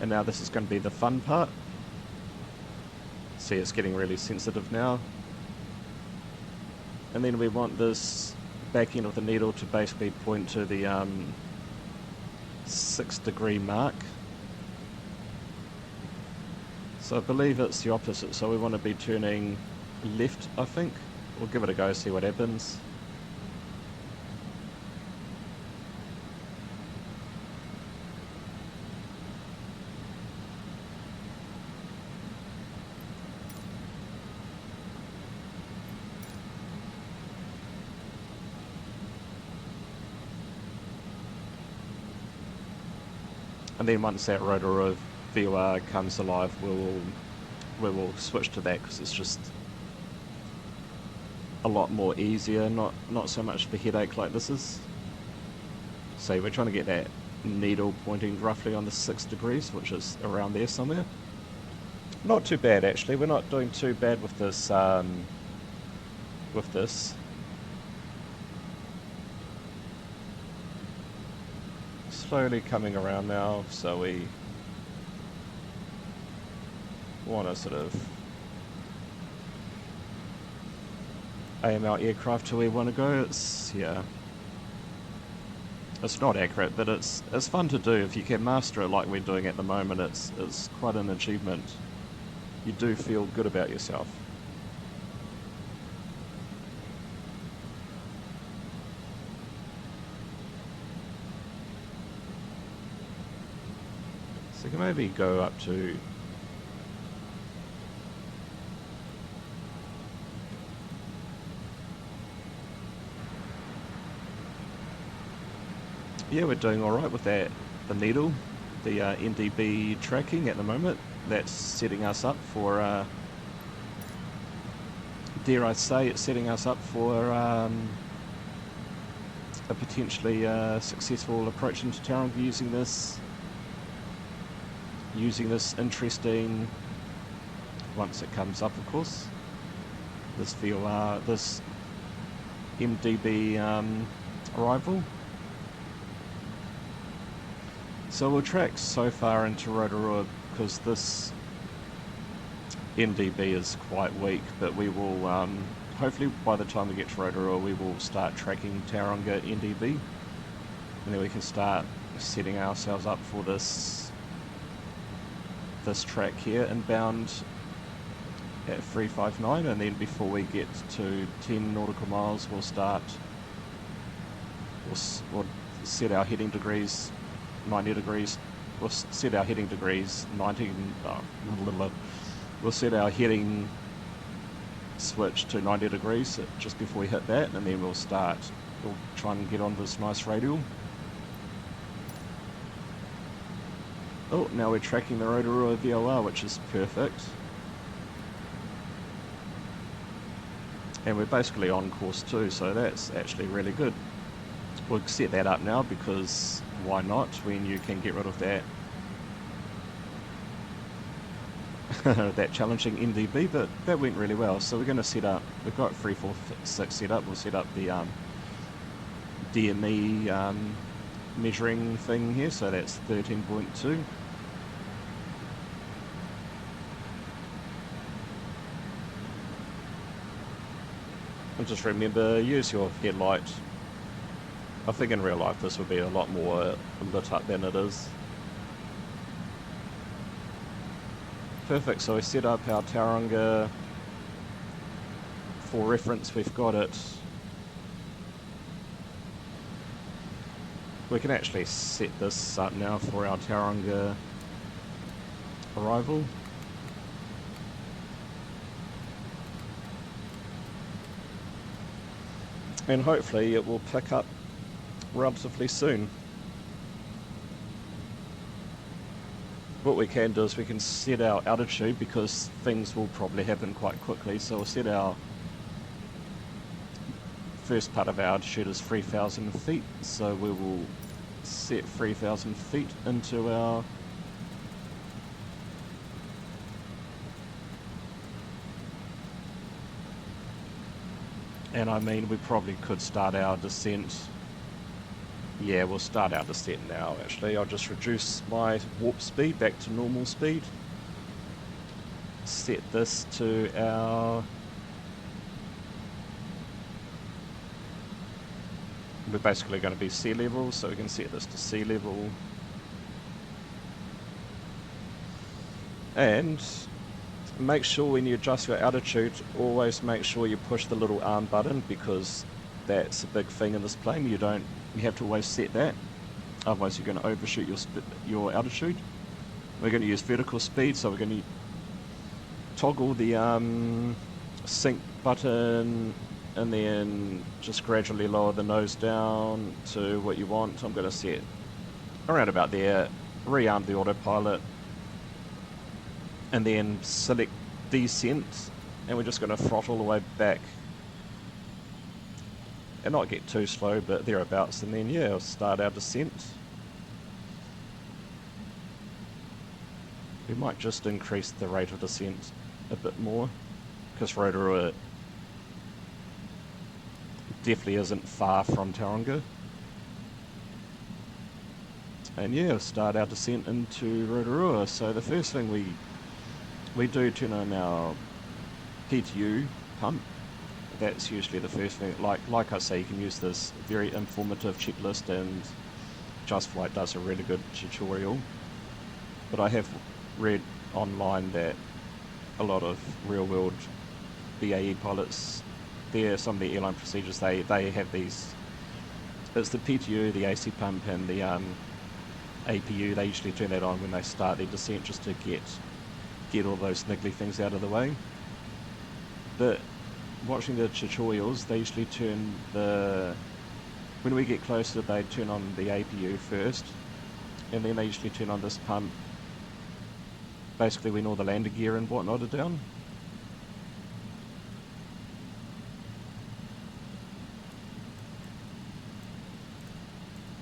And now this is going to be the fun part. See, it's getting really sensitive now. And then we want this back end of the needle to basically point to the 6 degree mark. So I believe it's the opposite, so we want to be turning left, I think. We'll give it a go, see what happens. And then once that Rotorua VOR comes alive, we will switch to that because it's just a lot more easier, not so much of a headache like this is. So we're trying to get that needle pointing roughly on the 6 degrees, which is around there somewhere. Not too bad actually. We're not doing too bad with this. Slowly coming around now, so we want to sort of aim our aircraft to where we want to go. It's not accurate, but it's fun to do. If you can master it like we're doing at the moment, it's quite an achievement. You do feel good about yourself. So you can maybe go up to yeah, we're doing alright with that, the needle, the NDB tracking at the moment. That's setting us up for, dare I say, it's setting us up for a potentially successful approach into Tauranga using this interesting, once it comes up of course, this VOR, this NDB arrival. So we'll track so far into Rotorua because this NDB is quite weak, but we will, hopefully by the time we get to Rotorua we will start tracking Tauranga NDB, and then we can start setting ourselves up for this track here inbound at 359, and then before we get to 10 nautical miles we'll set our heading degrees 90 degrees. We'll set our heading degrees 90. We'll set our heading switch to 90 degrees just before we hit that, and then we'll try and get on this nice radial. Oh, now we're tracking the Rotorua VOR, which is perfect. And we're basically on course too, so that's actually really good. We'll set that up now because why not when you can get rid of that that challenging NDB, but that went really well. So we're going to set up, we've got 346 set up, we'll set up the DME measuring thing here, so that's 13.2. And just remember, use your headlight. I think in real life this would be a lot more lit up than it is. Perfect, so we set up our Tauranga. For reference, we've got it. We can actually set this up now for our Tauranga arrival. And hopefully it will pick up relatively soon. What we can do is we can set our altitude, because things will probably happen quite quickly. So we'll set our first part of our altitude is 3,000 feet. So we will set 3,000 feet into our and I mean, we probably could start our descent. Yeah, we'll start our descent now, actually. I'll just reduce my warp speed back to normal speed. Set this to our... We're basically going to be sea level, so we can set this to sea level. And make sure when you adjust your altitude, always make sure you push the little arm button, because that's a big thing in this plane. You have to always set that, otherwise you're going to overshoot your altitude. We're going to use vertical speed, so we're going to toggle the sync button, and then just gradually lower the nose down to what you want. I'm going to set around about there, rearm the autopilot, and then select descent, and we're just going to throttle the way back and not get too slow, but thereabouts. And then yeah, we'll start our descent. We might just increase the rate of descent a bit more, because Rotorua definitely isn't far from Tauranga. And yeah, we'll start our descent into Rotorua. So the first thing we do, turn on our PTU pump. That's usually the first thing. Like I say, you can use this very informative checklist, and Just Flight does a really good tutorial. But I have read online that a lot of real-world BAE pilots, some of the airline procedures, they have these. It's the PTU, the AC pump, and the APU. They usually turn that on when they start their descent, just to get all those niggly things out of the way. But watching the tutorials, they usually turn when we get closer, they turn on the APU first, and then they usually turn on this pump basically when all the landing gear and whatnot are down.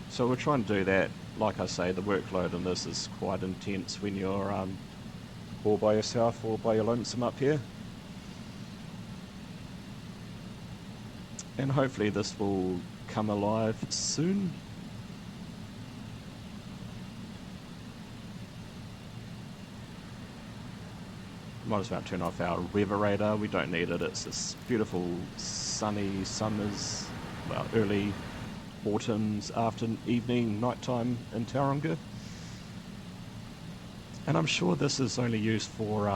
So we're trying to do that. Like I say, the workload on this is quite intense when you're all by yourself or by your lonesome up here. And hopefully this will come alive soon. Might as well turn off our weather radar. We don't need it. It's this beautiful sunny summers, well, early autumns, evening, nighttime in Tauranga. And I'm sure this is only used for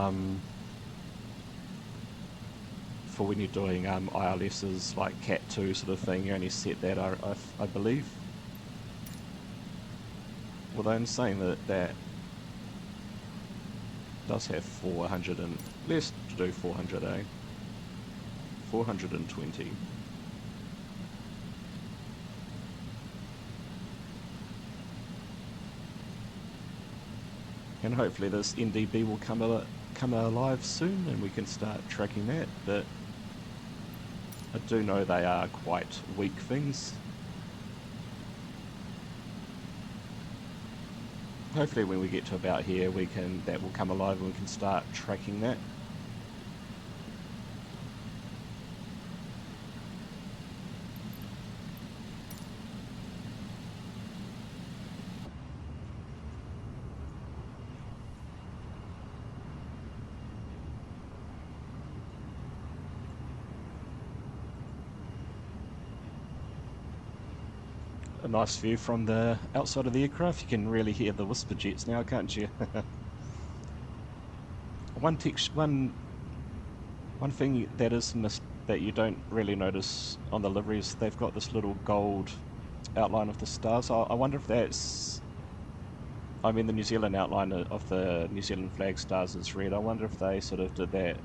when you're doing ILSs like Cat 2 sort of thing. You only set that, I believe. Although I'm saying that does have 400, and let's do 400, 420. And hopefully this NDB will come alive soon, and we can start tracking that. But I do know they are quite weak things. hopefully when we get to about here, that will come alive and we can start tracking that. A nice view from the outside of the aircraft. You can really hear the whisper jets now, can't you? One thing that is missed that you don't really notice on the liveries, they've got this little gold outline of the stars. I wonder if that's, I mean, the New Zealand outline of the New Zealand flag stars is red. I wonder if they sort of did that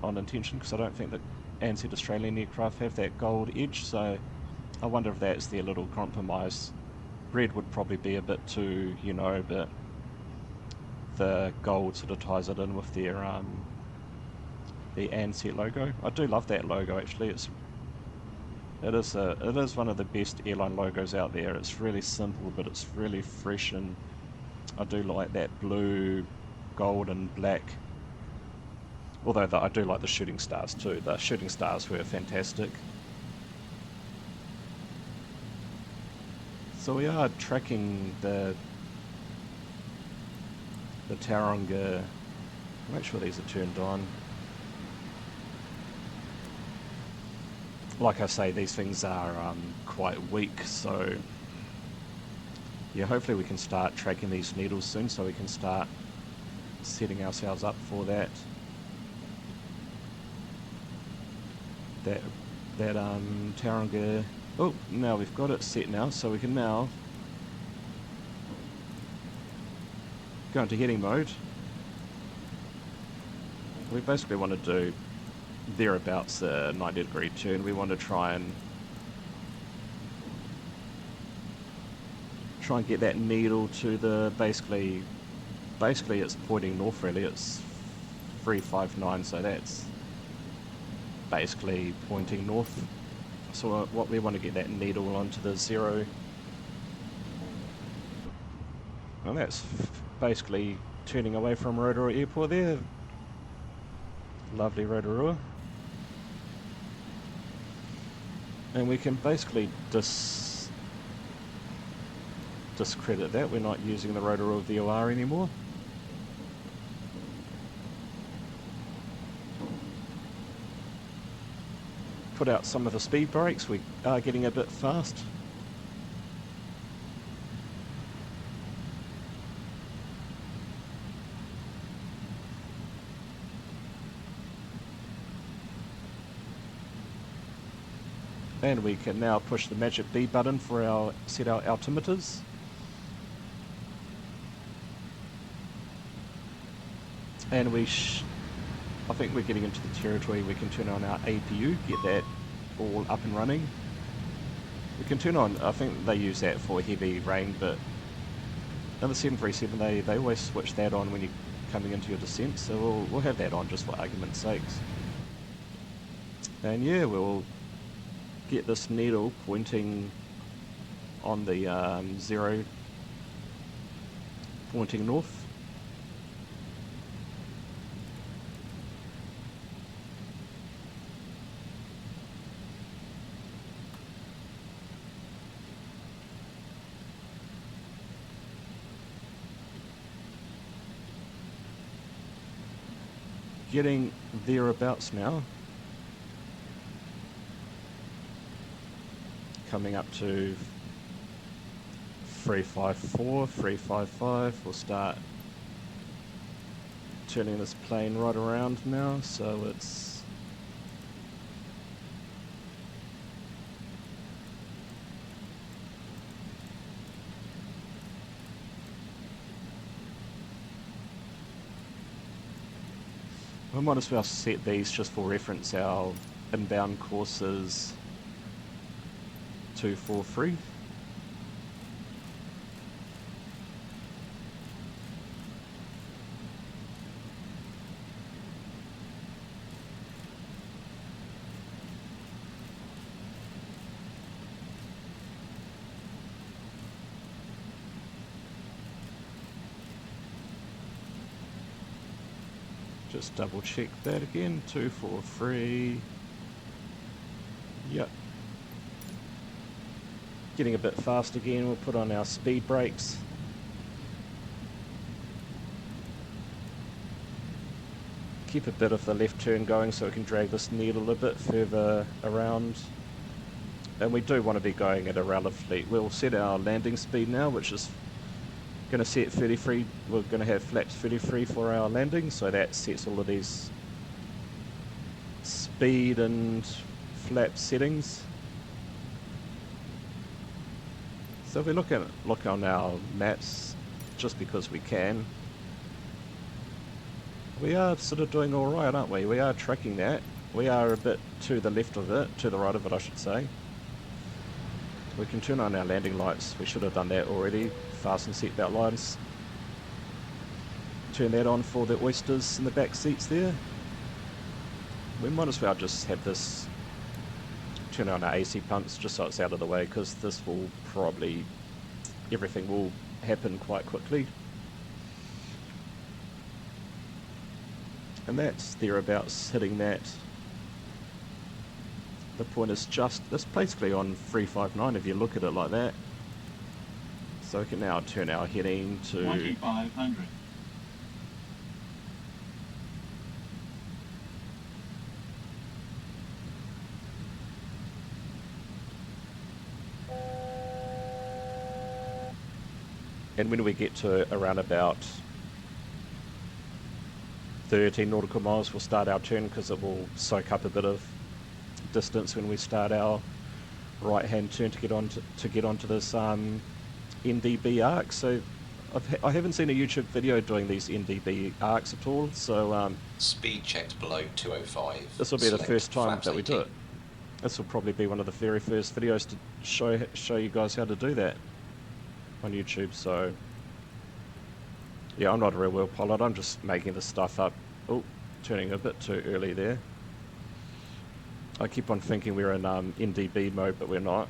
on intention, because I don't think that Ansett Australian aircraft have that gold edge, so I wonder if that's their little compromise. Red would probably be a bit too, you know, but the gold sort of ties it in with their the Ansett logo. I do love that logo actually. It is one of the best airline logos out there. It's really simple, but it's really fresh, and I do like that blue, gold, and black. Although I do like the shooting stars too. The shooting stars were fantastic. So we are tracking the Tauranga. Make sure these are turned on. Like I say, these things are quite weak, so yeah, hopefully we can start tracking these needles soon, so we can start setting ourselves up for that. That Tauranga. Oh, now we've got it set now, so we can now go into heading mode. We basically want to do thereabouts a 90-degree turn. We want to try and get that needle to the basically it's pointing north really. It's 359, so that's basically pointing north. So what we want to get that needle onto the 0. Well, that's basically turning away from Rotorua Airport there. Lovely Rotorua. And we can basically discredit that. We're not using the Rotorua VOR anymore. Put out some of the speed brakes. We are getting a bit fast. And we can now push the magic B button for set our altimeters. And I think we're getting into the territory. We can turn on our APU, get that all up and running. We can turn on, I think they use that for heavy rain, but in the 737 they always switch that on when you're coming into your descent, so we'll have that on just for argument's sakes. And yeah, we'll get this needle pointing on the 0, pointing north. Getting thereabouts now. Coming up to 354, 355. We'll start turning this plane right around now, so it's we might as well set these just for reference. Our inbound course is 243. just double check that again. 243. Yep. Getting a bit fast again. We'll put on our speed brakes. Keep a bit of the left turn going so we can drag this needle a bit further around. And we do want to be going at around a fleet. We'll set our landing speed now, which is going to set 33. We're going to have flaps 33 for our landing, so that sets all of these speed and flap settings. So if we look on our maps, just because we can, we are sort of doing all right, aren't we? We are tracking that. We are a bit to the left of it, to the right of it, I should say. We can turn on our landing lights. We should have done that already. Fasten seatbelt lines. Turn that on for the oysters in the back seats there. We might as well just have this, turn on our AC pumps just so it's out of the way, because this will probably, everything will happen quite quickly. And that's thereabouts hitting that. The point is just, this basically on 359 if you look at it like that. So we can now turn our heading to 2500. And when we get to around about 13 nautical miles, we'll start our turn, because it will soak up a bit of distance when we start our right hand turn to get onto this NDB arc. So I haven't seen a YouTube video doing these NDB arcs at all, so Speed checked below 205. this will be the Select first time flaps that we do 18. it. This will probably be one of the very first videos to show you guys how to do that on YouTube. So yeah, I'm not a real well pilot, I'm just making this stuff up. Oh, turning a bit too early there. I keep on thinking we're in NDB mode, but we're not.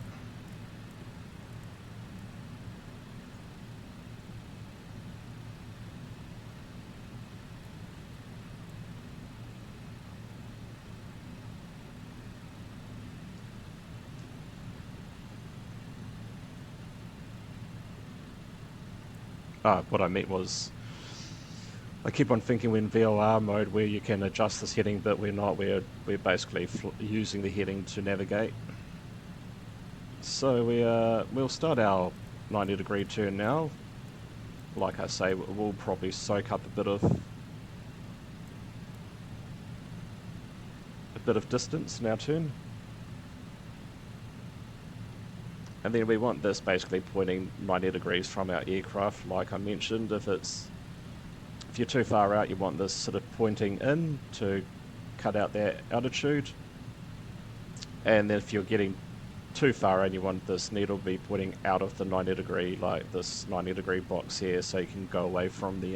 What I meant was, I keep on thinking we're in VOR mode where you can adjust this heading, but we're not. We're basically using the heading to navigate. So we'll start our 90-degree turn now. Like I say, we'll probably soak up a bit of distance in our turn. And then we want this basically pointing 90 degrees from our aircraft, like I mentioned. If you're too far out, you want this sort of pointing in to cut out that altitude. And then if you're getting too far in, you want this needle to be pointing out of the 90 degree, like this 90 degree box here, so you can go away from the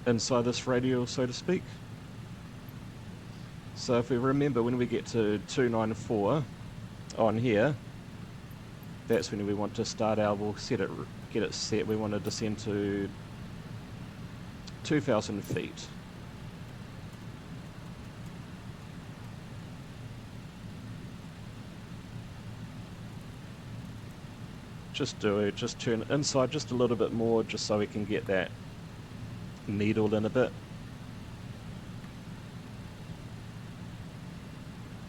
inside this radial, so to speak. So if we remember, when we get to 294 on here, that's when we want to start our, we'll get it set. We want to descend to 2,000 feet. Just turn inside just a little bit more, just so we can get that needle in a bit.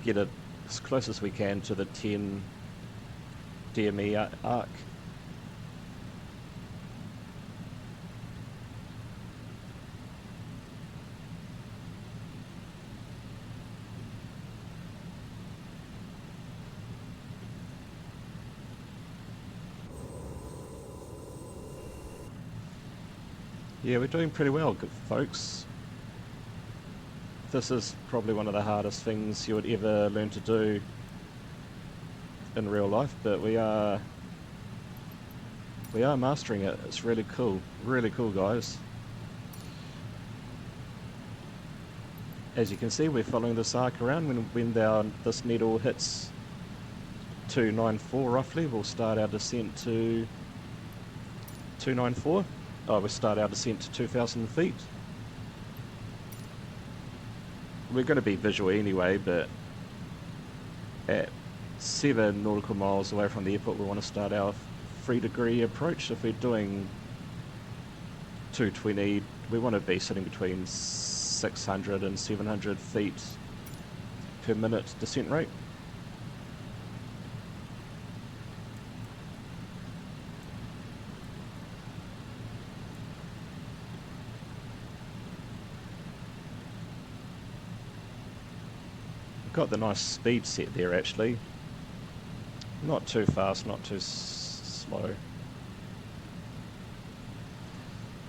Get it as close as we can to the 10 DME arc. Yeah, we're doing pretty well, good folks. This is probably one of the hardest things you would ever learn to do in real life, but we are mastering it. It's really cool, guys. As you can see, we're following this arc around. When this needle hits 294 roughly, we'll start our descent to 294. Oh, we start our descent to 2,000 feet. We're going to be visual anyway, but at 7 nautical miles away from the airport, we want to start our 3-degree approach. If we're doing 220, we want to be sitting between 600 and 700 feet per minute descent rate. Got the nice speed set there actually. Not too fast, not too slow.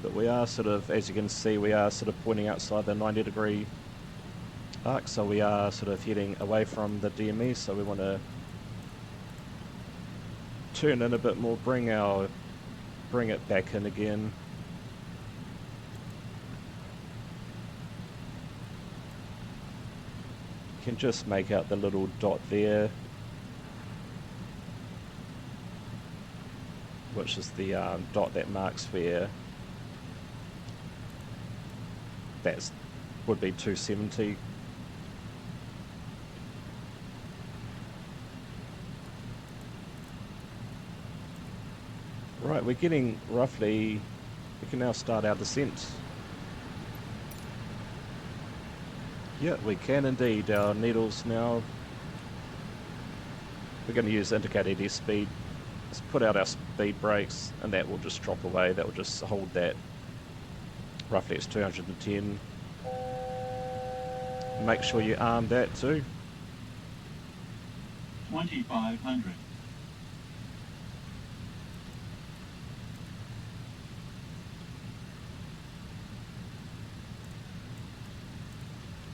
But we are sort of, as you can see, we are sort of pointing outside the 90-degree arc, so we are sort of heading away from the DME, so we want to turn in a bit more, bring it back in again. You can just make out the little dot there, which is the dot that marks where that would be 270. Right, we're getting roughly, we can now start our descent. Yeah, we can indeed. Our needles now, we're going to use indicated airspeed. Let's put out our speed brakes and that will just drop away. That will just hold that. Roughly it's 210. Make sure you arm that too. 2,500.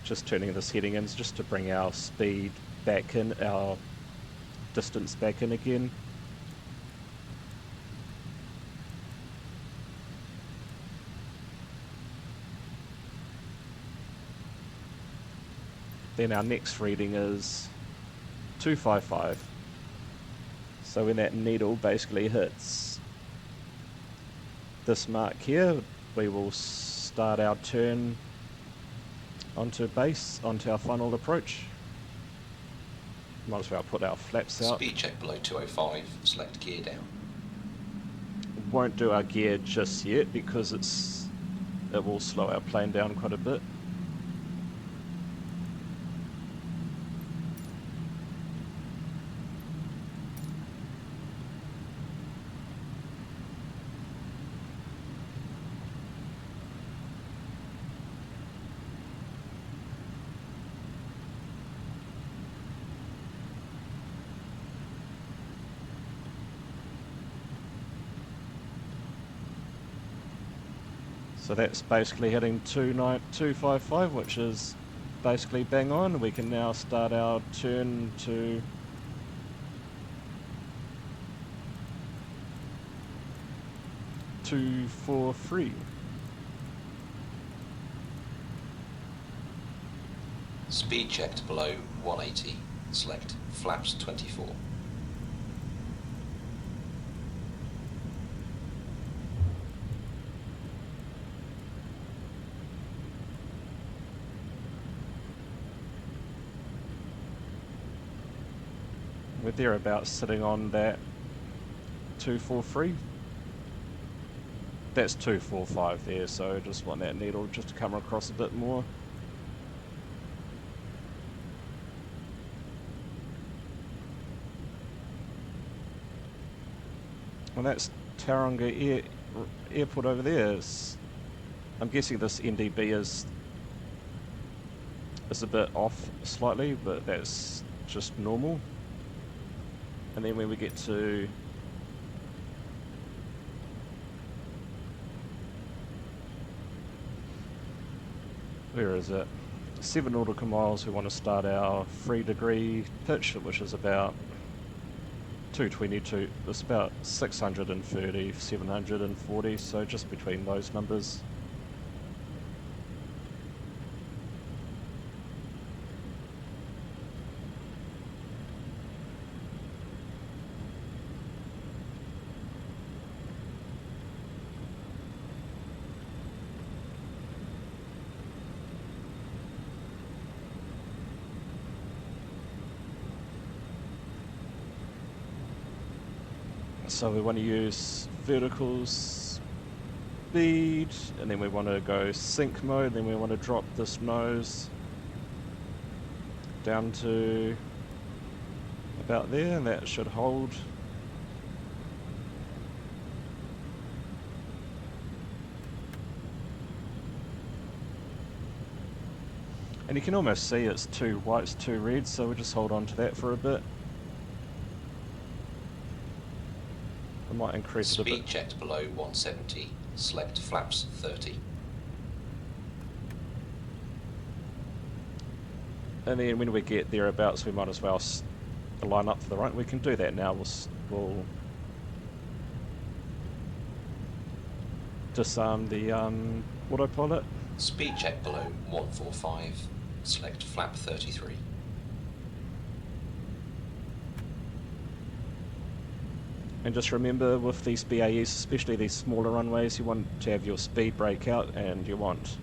Just turning this heading in just to bring our speed back in, our distance back in again. Then our next reading is 255. So when that needle basically hits this mark here, we will start our turn onto base, onto our final approach. Might as well put our flaps out. Speed check below 205, select gear down. Won't do our gear just yet because it will slow our plane down quite a bit. So that's basically hitting 29255, which is basically bang on. We can now start our turn to (243). Speed checked below 180, select flaps 24. We're thereabouts sitting on that 243. That's 245 there, so just want that needle just to come across a bit more. Well, that's Tauranga airport over there. I'm guessing this NDB is a bit off slightly, but that's just normal. And then when we get to where is it? 7 nautical miles, we want to start our 3-degree pitch, which is about 222. It's about 630, 740, so just between those numbers. So we want to use vertical speed, and then we want to go sync mode, then we want to drop this nose down to about there, and that should hold. And you can almost see it's 2 whites, 2 reds, so we'll just hold on to that for a bit. I might increase it a bit. Speed checked below 170, select flaps 30. And then when we get thereabouts, we might as well line up for the right. We can do that now. We'll disarm the autopilot. Speed check below 145, select flap 33. And just remember with these BAEs, especially these smaller runways, you want to have your speed brake out, and you want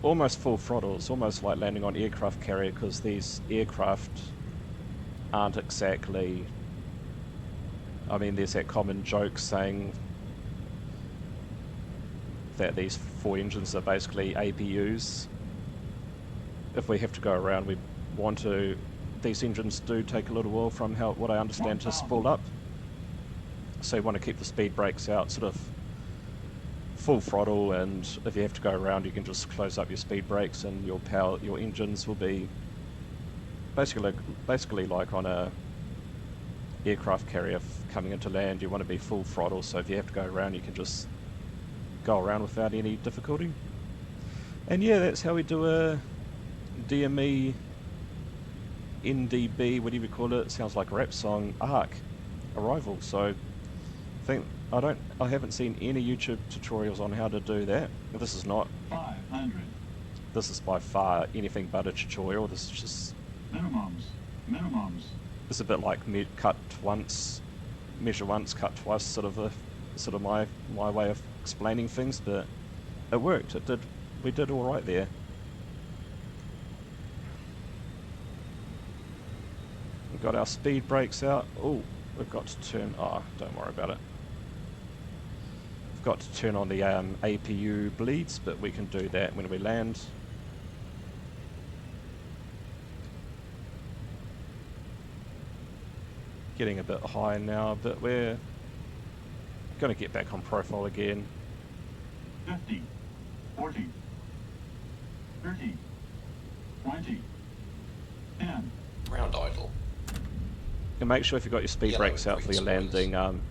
almost full throttle. It's almost like landing on aircraft carrier, because these aircraft aren't exactly, I mean, there's that common joke saying that these 4 engines are basically APUs. If we have to go around, we want to, these engines do take a little while from what I understand to spool up. So you want to keep the speed brakes out, sort of full throttle, and if you have to go around, you can just close up your speed brakes, and your engines will be basically like on a aircraft carrier coming into land. You want to be full throttle, so if you have to go around, you can just go around without any difficulty. And yeah, that's how we do a DME NDB, whatever you call it. It sounds like a rap song, ARC arrival. So I haven't seen any YouTube tutorials on how to do that. This is not 500. This is by far anything but a tutorial. This is just minimums. It's a bit like cut once, measure once, cut twice, sort of my way of explaining things, but it worked. We did all right there. We've got our speed brakes out. Oh, we've got to turn. Oh, don't worry about it. We've got to turn on the APU bleeds, but we can do that when we land. Getting a bit high now, but we're going to get back on profile again. 50, 40, 30, 20, 10. Ground idle. And make sure if you've got your speed Yellow brakes out and for your green landing,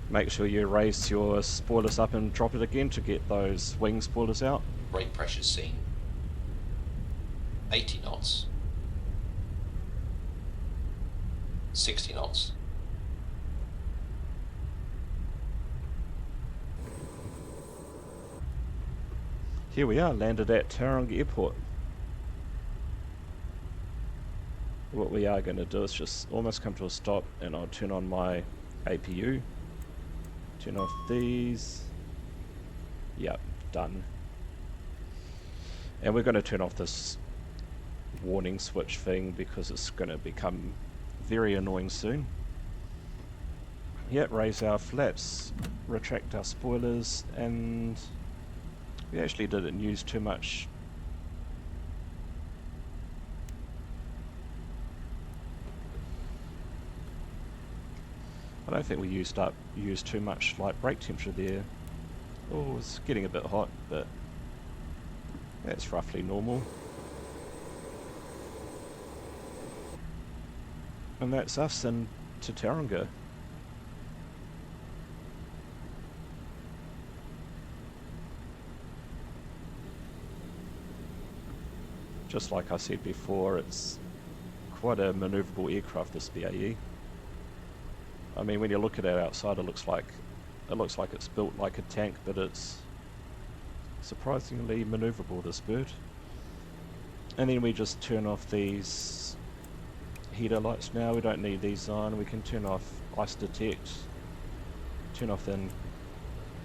make sure you raise your spoilers up and drop it again to get those wing spoilers out. Brake pressure seen. 80 knots. 60 knots. Here we are, landed at Tauranga Airport. What we are going to do is just almost come to a stop, and I'll turn on my APU. Turn off these. Yep, done. And we're going to turn off this warning switch thing because it's going to become very annoying soon. Yep, raise our flaps, retract our spoilers, and we actually didn't use too much. I don't think we used too much light brake temperature there. Oh, it's getting a bit hot, but that's roughly normal. And that's us into Tauranga. Just like I said before, it's quite a manoeuvrable aircraft, this BAE. I mean, when you look at it outside, it looks like it's built like a tank, but it's surprisingly manoeuvrable, this bird. And then we just turn off these heater lights now. We don't need these on. We can turn off ice detect, turn off then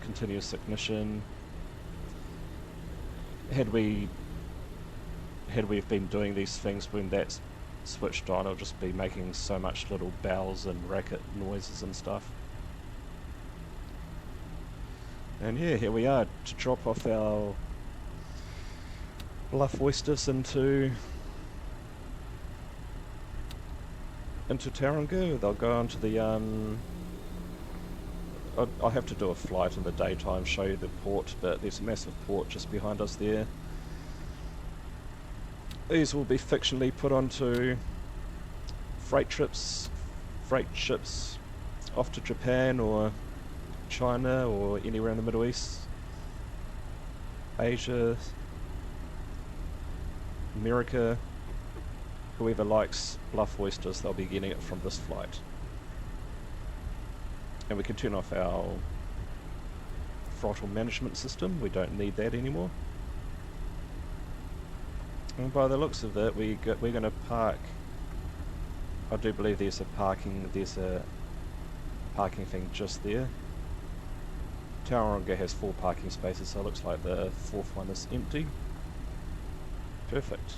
continuous ignition. Had we been doing these things when that switched on, it'll just be making so much little bells and racket noises and stuff. And yeah, here we are to drop off our bluff oysters into Tauranga. They'll go onto the I'll have to do a flight in the daytime, show you the port, but there's a massive port just behind us there. These will be fictionally put onto freight ships off to Japan or China or anywhere in the Middle East, Asia, America. Whoever likes bluff oysters, they'll be getting it from this flight. And we can turn off our throttle management system. We don't need that anymore. And by the looks of it, we're going to park. I do believe there's a parking thing just there. Tauranga has 4 parking spaces, so it looks like the 4th one is empty. Perfect.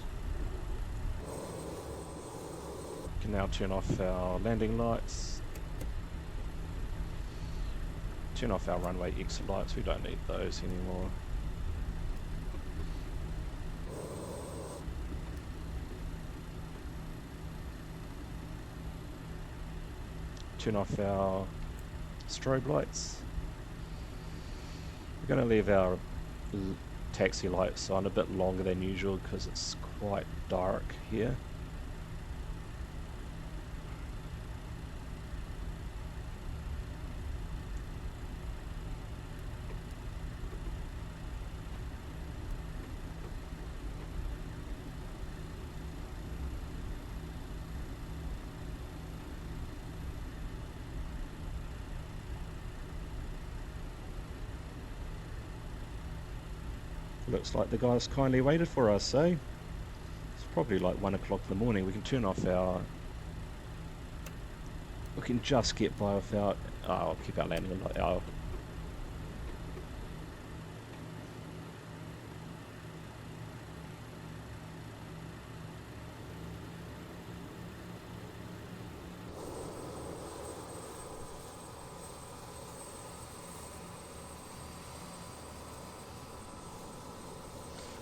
We can now turn off our landing lights. Turn off our runway exit lights, we don't need those anymore. Turn off our strobe lights. We're going to leave our taxi lights on a bit longer than usual because it's quite dark here. Looks like the guys kindly waited for us, eh? It's probably like 1 o'clock in the morning. We can turn off our... We can just get by without... Oh, I'll keep our landing light. Oh.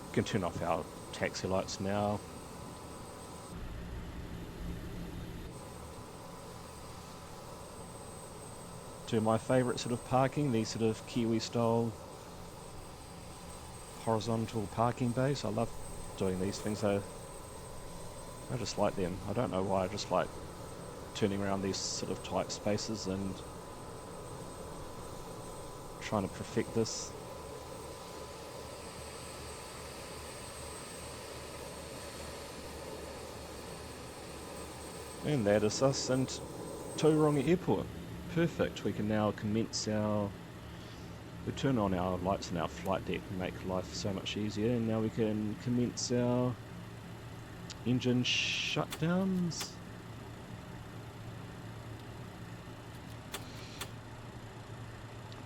We can turn off our taxi lights now. To my favourite sort of parking, these sort of Kiwi style horizontal parking bays. I love doing these things. I just like them. I don't know why, I just like turning around these sort of tight spaces and trying to perfect this. And that is us and Tauranga Airport. Perfect. We can now commence our... We turn on our lights in our flight deck and make life so much easier. And now we can commence our engine shutdowns.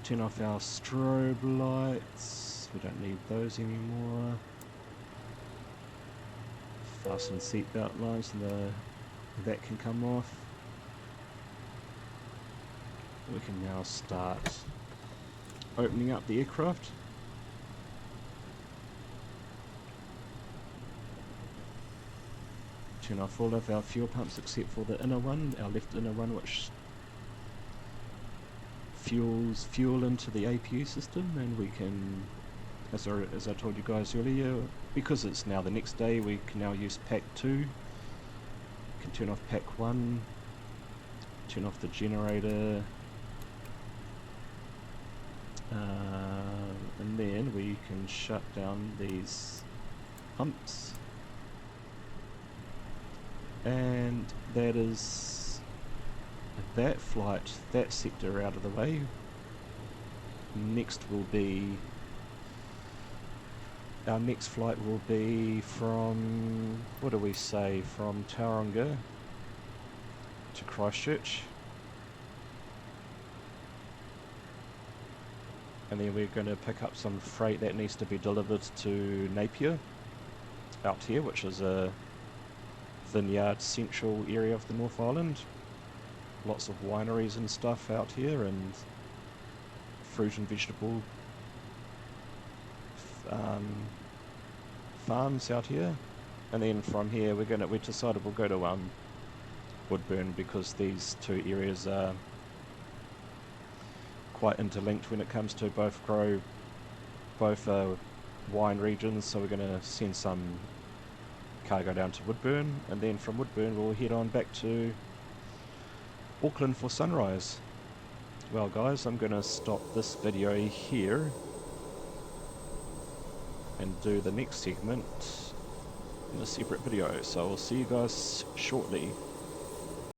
Turn off our strobe lights. We don't need those anymore. Fasten seatbelt lines and that can come off. We can now start opening up the aircraft. Turn off all of our fuel pumps except for the inner one, our left inner one, which fuels fuel into the APU system, and we can, as I told you guys earlier, because it's now the next day, we can now use pack 2. Can turn off pack 1, turn off the generator, and then we can shut down these pumps, and that is that flight, that sector out of the way. Next will be, our next flight will be from, what do we say, from Tauranga to Christchurch. And then we're going to pick up some freight that needs to be delivered to Napier out here, which is a vineyard central area of the North Island. Lots of wineries and stuff out here, and fruit and vegetable farms out here. And then from here we decided we'll go to Woodburn, because these two areas are quite interlinked when it comes to both wine regions. So we're going to send some cargo down to Woodburn, and then from Woodburn we'll head on back to Auckland for sunrise. Well guys, I'm going to stop this video here and do the next segment in a separate video, so I'll see you guys shortly.